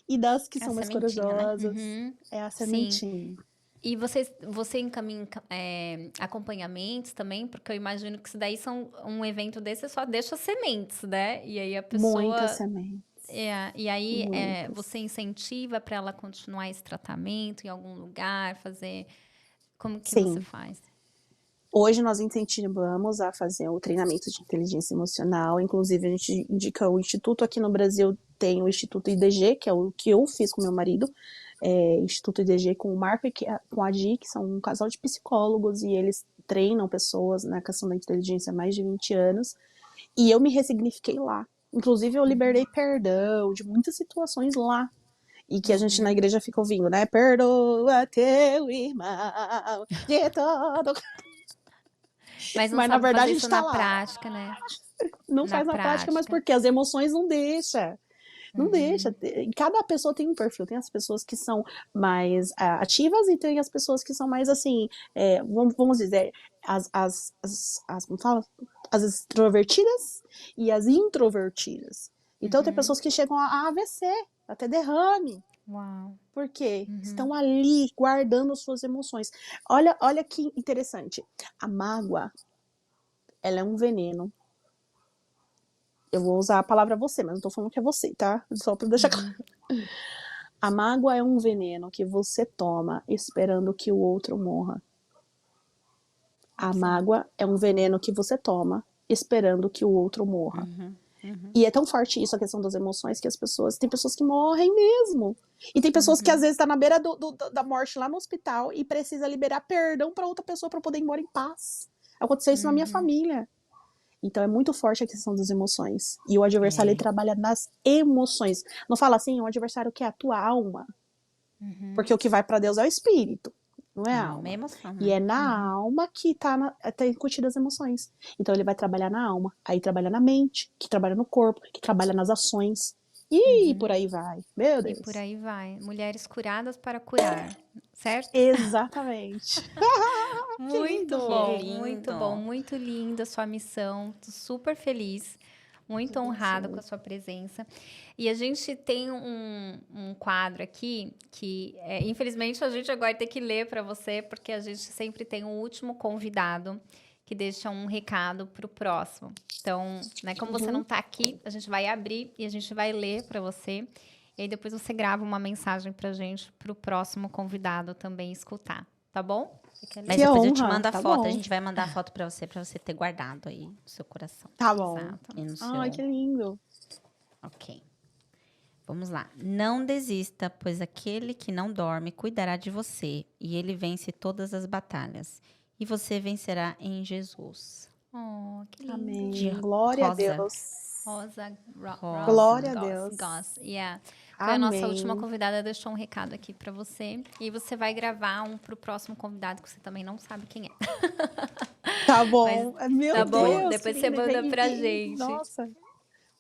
e das que É a são mais sementinha, né? corajosas. Uhum. É a Sim. sementinha. E você encaminha acompanhamentos também? Porque eu imagino que isso daí são um evento desse só deixa sementes, né? E aí a Muitas pessoa. sementes. E aí Muitas. você incentiva para ela continuar esse tratamento em algum lugar, fazer. Como que você Sim. faz? Hoje nós incentivamos a fazer o treinamento de inteligência emocional. Inclusive, a gente indica o Instituto aqui no Brasil, tem o Instituto IDG, que é o que eu fiz com meu marido. Instituto IDG com o Marco e com a Di, que são um casal de psicólogos, e eles treinam pessoas na questão da inteligência há mais de 20 anos. E eu me ressignifiquei lá. Inclusive, eu liberei perdão de muitas situações lá. E que a gente na igreja fica ouvindo, né? Perdoa teu irmão de todo. Mas não Mas na sabe verdade fazer a isso gente tá na lá. prática, né? Não Na faz na prática, mas prática. porque as emoções não deixam. Não Uhum. deixa. Cada pessoa tem um perfil. Tem as pessoas que são mais ativas e tem as pessoas que são mais assim, vamos dizer, como fala? As extrovertidas e as introvertidas. Então tem Uhum. pessoas que chegam a AVC, até derrame. Uau. Por quê? Uhum. Estão ali guardando suas emoções. Olha que interessante. A mágoa, ela é um veneno. Eu vou usar a palavra você, mas não tô falando que é você, tá? Só pra deixar claro. Uhum. A mágoa é um veneno que você toma esperando que o outro morra. A Certo. mágoa é um veneno que você toma esperando que o outro morra. Uhum. Uhum. E é tão forte isso, a questão das emoções, que tem pessoas que morrem mesmo. E tem pessoas que às Uhum. vezes tá na beira da morte lá no hospital e precisa liberar perdão pra outra pessoa pra poder ir embora em paz. Aconteceu isso na minha Uhum. família. Então é muito forte a questão das emoções. E o adversário ele É. trabalha nas emoções. Não fala assim, o adversário quer a tua alma. Uhum. Porque o que vai para Deus é o espírito, não é A a alma é alma. emoção, E né? é na Uhum. alma que tá incutidas as emoções. Então ele vai trabalhar na alma, aí trabalha na mente, que trabalha no corpo, que trabalha nas ações. E Uhum. por aí vai. Meu E por Deus. aí vai. Mulheres curadas para curar, certo? Exatamente. Que Muito Que lindo. bom, lindo. muito linda a sua missão. Tô super feliz, Que muito honrada com a abençoe. sua presença. E a gente tem um quadro aqui que, infelizmente, a gente agora tem que ler para você, porque a gente sempre tem um último convidado que deixa um recado para o próximo. Então, né, como você não Uhum. está aqui, a gente vai abrir e a gente vai ler para você. E aí depois você grava uma mensagem pra gente, pro próximo convidado também escutar, tá bom? Mas Que depois eu te honra, mando a tá foto. bom. A gente vai mandar a foto pra você ter guardado aí no seu coração. Tá bom. Exato. E no Ai, seu... que lindo. Ok. Vamos lá. Não desista, pois aquele que não dorme cuidará de você, e ele vence todas as batalhas. E você vencerá em Jesus. Oh, que lindo. Amém. De Glória a rosa. Deus. Rosa, Rosa. Glória a Goss, Deus. Goss, yeah. Foi a nossa última Amém. convidada, deixou um recado aqui pra você. E você vai gravar um pro próximo convidado, que você também não sabe quem é. Tá bom. Meu tá bom? Deus, Depois que você lindo. manda pra gente. Nossa.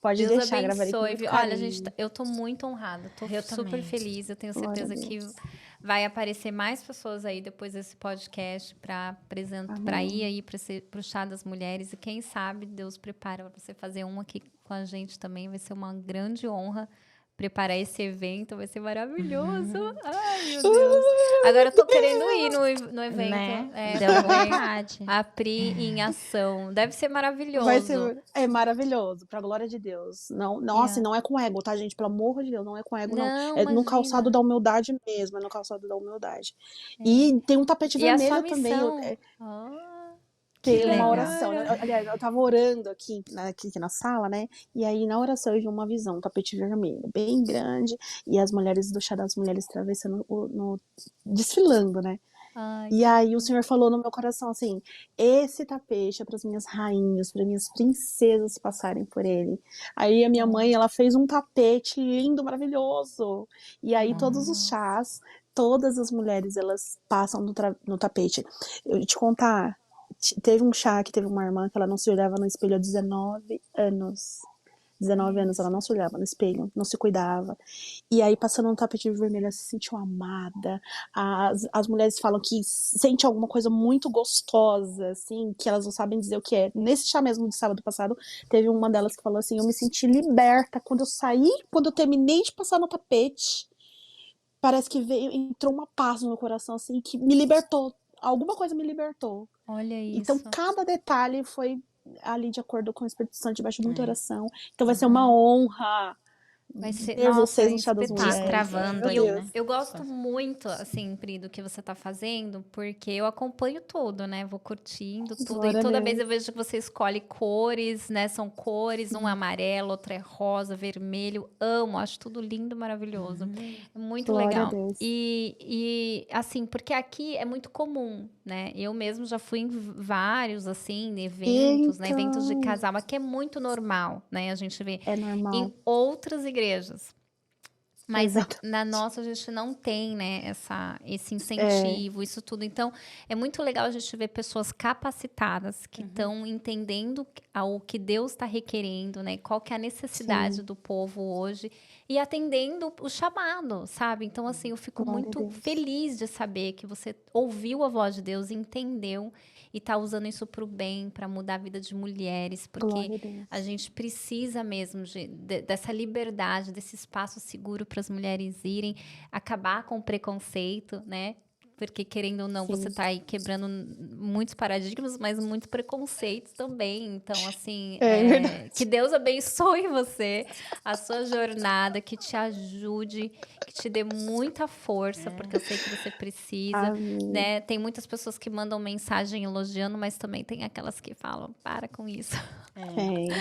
Pode Deus deixar, gravarei com abençoe. muito Viu? Olha, carinho. eu tô muito honrada. Tô Eu super também. feliz. Eu tenho Glória a certeza que Deus. vai aparecer mais pessoas aí depois desse podcast para apresentar, para Amém. ir aí pro Chá das Mulheres. E quem sabe Deus prepara para você fazer um aqui com a gente também. Vai ser uma grande honra preparar esse evento. Vai ser maravilhoso. Ai, meu Deus. Agora eu tô querendo ir no evento. Né? É, Deu pra ver vontade. a Pri em ação. Deve ser maravilhoso. Vai ser maravilhoso, pra glória de Deus. Não, assim, Yeah. não é com ego, tá, gente? Pelo amor de Deus, não é com ego, não. Não, É no imagina. calçado da humildade mesmo, é no calçado da humildade. E tem um tapete E a sua vermelho também. missão? Ah, Que Tem uma legal. oração. Aliás, eu tava orando aqui na sala, né? E aí, na oração, eu vi uma visão, um tapete vermelho, bem grande, e as mulheres do Chá das Mulheres atravessando, desfilando, né? ai, E aí, o Senhor falou no meu coração assim: esse tapete é para as minhas rainhas, para minhas princesas passarem por ele. Aí, a minha mãe, ela fez um tapete lindo, maravilhoso. E aí, todos os chás, todas as mulheres, elas passam no tapete. Eu te contar. Teve um chá que teve uma irmã que ela não se olhava no espelho há 19 anos. 19 anos ela não se olhava no espelho, não se cuidava. E aí, passando um tapete vermelho, ela se sentiu amada. As mulheres falam que sente alguma coisa muito gostosa, assim, que elas não sabem dizer o que é. Nesse chá mesmo de sábado passado, teve uma delas que falou assim: eu me senti liberta quando eu saí, quando eu terminei de passar no tapete. Parece que entrou uma paz no meu coração, assim, que me libertou. Alguma coisa me libertou. olha isso. Então, cada detalhe foi ali de acordo com o Espírito Santo, debaixo de muita oração. Então, vai ser uma honra Vai ser, ter nossa, vocês no Chá das espetáculo. Mulheres. Destravando Meu aí, Deus. né? Eu gosto muito, assim, Pri, do que você tá fazendo, porque eu acompanho tudo, né? Vou curtindo tudo. Glória E a toda Deus. vez eu vejo que você escolhe cores, né? São cores, um é amarelo, outro é rosa, vermelho. Amo, acho tudo lindo, maravilhoso. É muito Glória a legal. Deus. E, assim, porque aqui é muito comum, né? Eu mesmo já fui em vários, assim, eventos, né? Eventos de Então, casal, aqui é muito normal, né? A gente vê é normal. em outras igrejas. Mas Exato. na nossa a gente não tem, né, esse incentivo, isso tudo. Então, é muito legal a gente ver pessoas capacitadas que estão entendendo o que Deus está requerendo, né? Qual que é a necessidade Sim. do povo hoje e atendendo o chamado, sabe? Então, assim, eu fico Glória a muito Deus. feliz de saber que você ouviu a voz de Deus, entendeu e está usando isso para o bem, para mudar a vida de mulheres, porque Glória a Deus. a gente precisa mesmo dessa liberdade, desse espaço seguro para as mulheres irem, acabar com o preconceito, né? Porque, querendo ou não, Sim. você está aí quebrando muitos paradigmas, mas muitos preconceitos também. Então, assim, É verdade. que Deus abençoe você, a sua jornada, que te ajude, que te dê muita força, porque eu sei que você precisa, Amém. né? Tem muitas pessoas que mandam mensagem elogiando, mas também tem aquelas que falam, para com isso.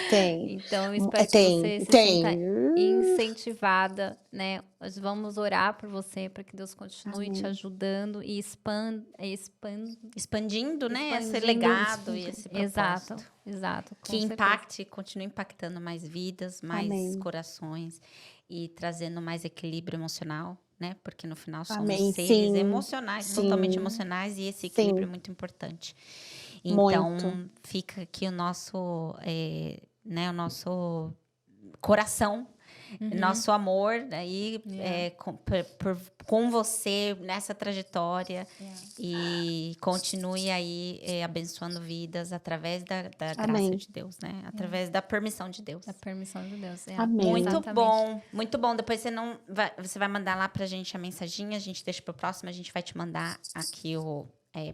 Tem. Então, eu espero que Tem, você se tem. sinta incentivada, né? Nós vamos orar por você para que Deus continue te Amém. ajudando e Expandindo, né? Esse expandindo legado e esse Exato, propósito. exato. com Que certeza. impacte, continue impactando mais vidas, mais Amém. corações e trazendo mais equilíbrio emocional, né? Porque no final somos Amém. seres Sim. emocionais, Sim. totalmente emocionais, e esse equilíbrio é Sim. muito importante. Então, Muito. fica aqui o nosso, né, o nosso coração, nosso amor aí Yeah. com você nessa trajetória Yeah. e continue aí abençoando vidas através da graça Amém. de Deus, né? Através da permissão de Deus. A permissão de Deus. Amém. Muito Exatamente. bom, muito bom. Depois você vai mandar lá pra gente a mensaginha, a gente deixa pro próximo, a gente vai te mandar aqui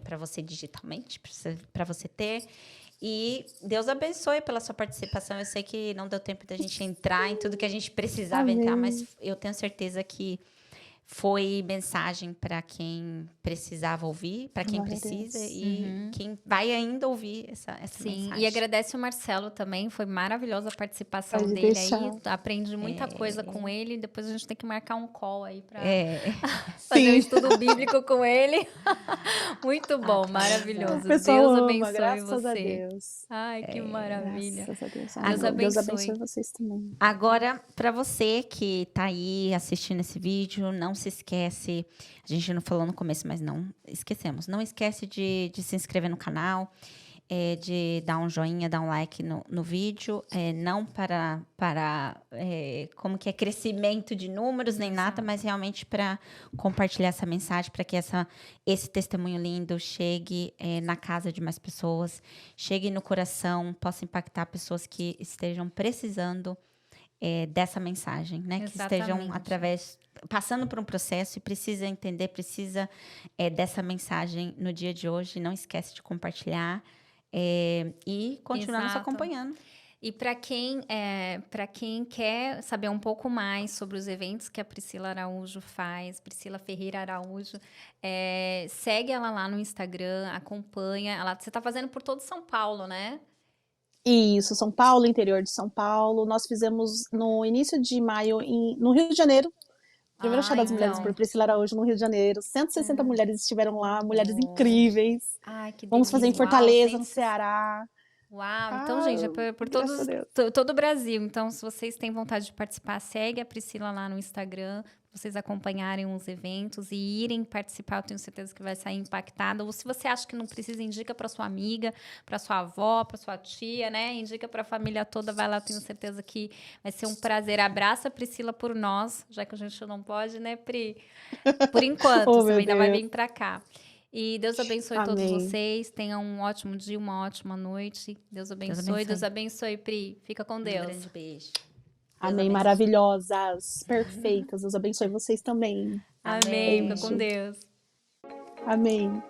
para você digitalmente, para você ter. E Deus abençoe pela sua participação. Eu sei que não deu tempo da gente entrar em tudo que a gente precisava entrar, mas eu tenho certeza que foi mensagem para quem precisava ouvir, para quem Glória a precisa Deus. e quem vai ainda ouvir essa Sim, mensagem. e agradece o Marcelo também, foi maravilhosa a participação Pode dele deixar. aí, aprendi muita coisa com ele, depois a gente tem que marcar um call aí para fazer um Sim. estudo bíblico com ele. Muito bom, maravilhoso. O pessoal Deus ama, abençoe graças a você. Deus. Ai, que maravilha. Graças a Deus. Deus Deus abençoe. abençoe vocês também. Agora, para você que tá aí assistindo esse vídeo, não se esquece, a gente não falou no começo, mas não esquecemos. Não esquece de se inscrever no canal, de dar um joinha, dar um like no vídeo, não para como que é crescimento de números nem nada, mas realmente para compartilhar essa mensagem, para que esse testemunho lindo chegue na casa de mais pessoas, chegue no coração, possa impactar pessoas que estejam precisando dessa mensagem, né? Que estejam passando por um processo e precisa entender, precisa dessa mensagem no dia de hoje. Não esquece de compartilhar e continuar nos Exato. acompanhando. E para quem quer saber um pouco mais sobre os eventos que a Priscila Araújo faz, Priscila Ferreira Araújo, segue ela lá no Instagram, acompanha. Você está fazendo por todo São Paulo, né? Isso, São Paulo, interior de São Paulo. Nós fizemos no início de maio no Rio de Janeiro. Primeiro Chá das Mulheres por Priscila Araújo no Rio de Janeiro. 160 mulheres estiveram lá, mulheres incríveis. Ai, que Vamos fazer em delícia. Fortaleza, Uau, no Ceará. Uau, então, gente, é por graças a Deus. todo o Brasil. Então, se vocês têm vontade de participar, segue a Priscila lá no Instagram, pra vocês acompanharem os eventos e irem participar. Eu tenho certeza que vai sair impactada. Ou se você acha que não precisa, indica para sua amiga, para sua avó, para sua tia, né? Indica para a família toda, vai lá, tenho certeza que vai ser um prazer. Abraça a Priscila por nós, já que a gente não pode, né, Pri? Por enquanto, Oh, você meu ainda vai Deus. vir para cá. E Deus abençoe todos Amém. vocês. Tenham um ótimo dia, uma ótima noite. Deus abençoe. Deus abençoe, Pri. Fica com Deus. Um grande beijo. Amém, maravilhosas, perfeitas. Deus abençoe vocês também. Amém. Fica Beijo. com Deus. Amém.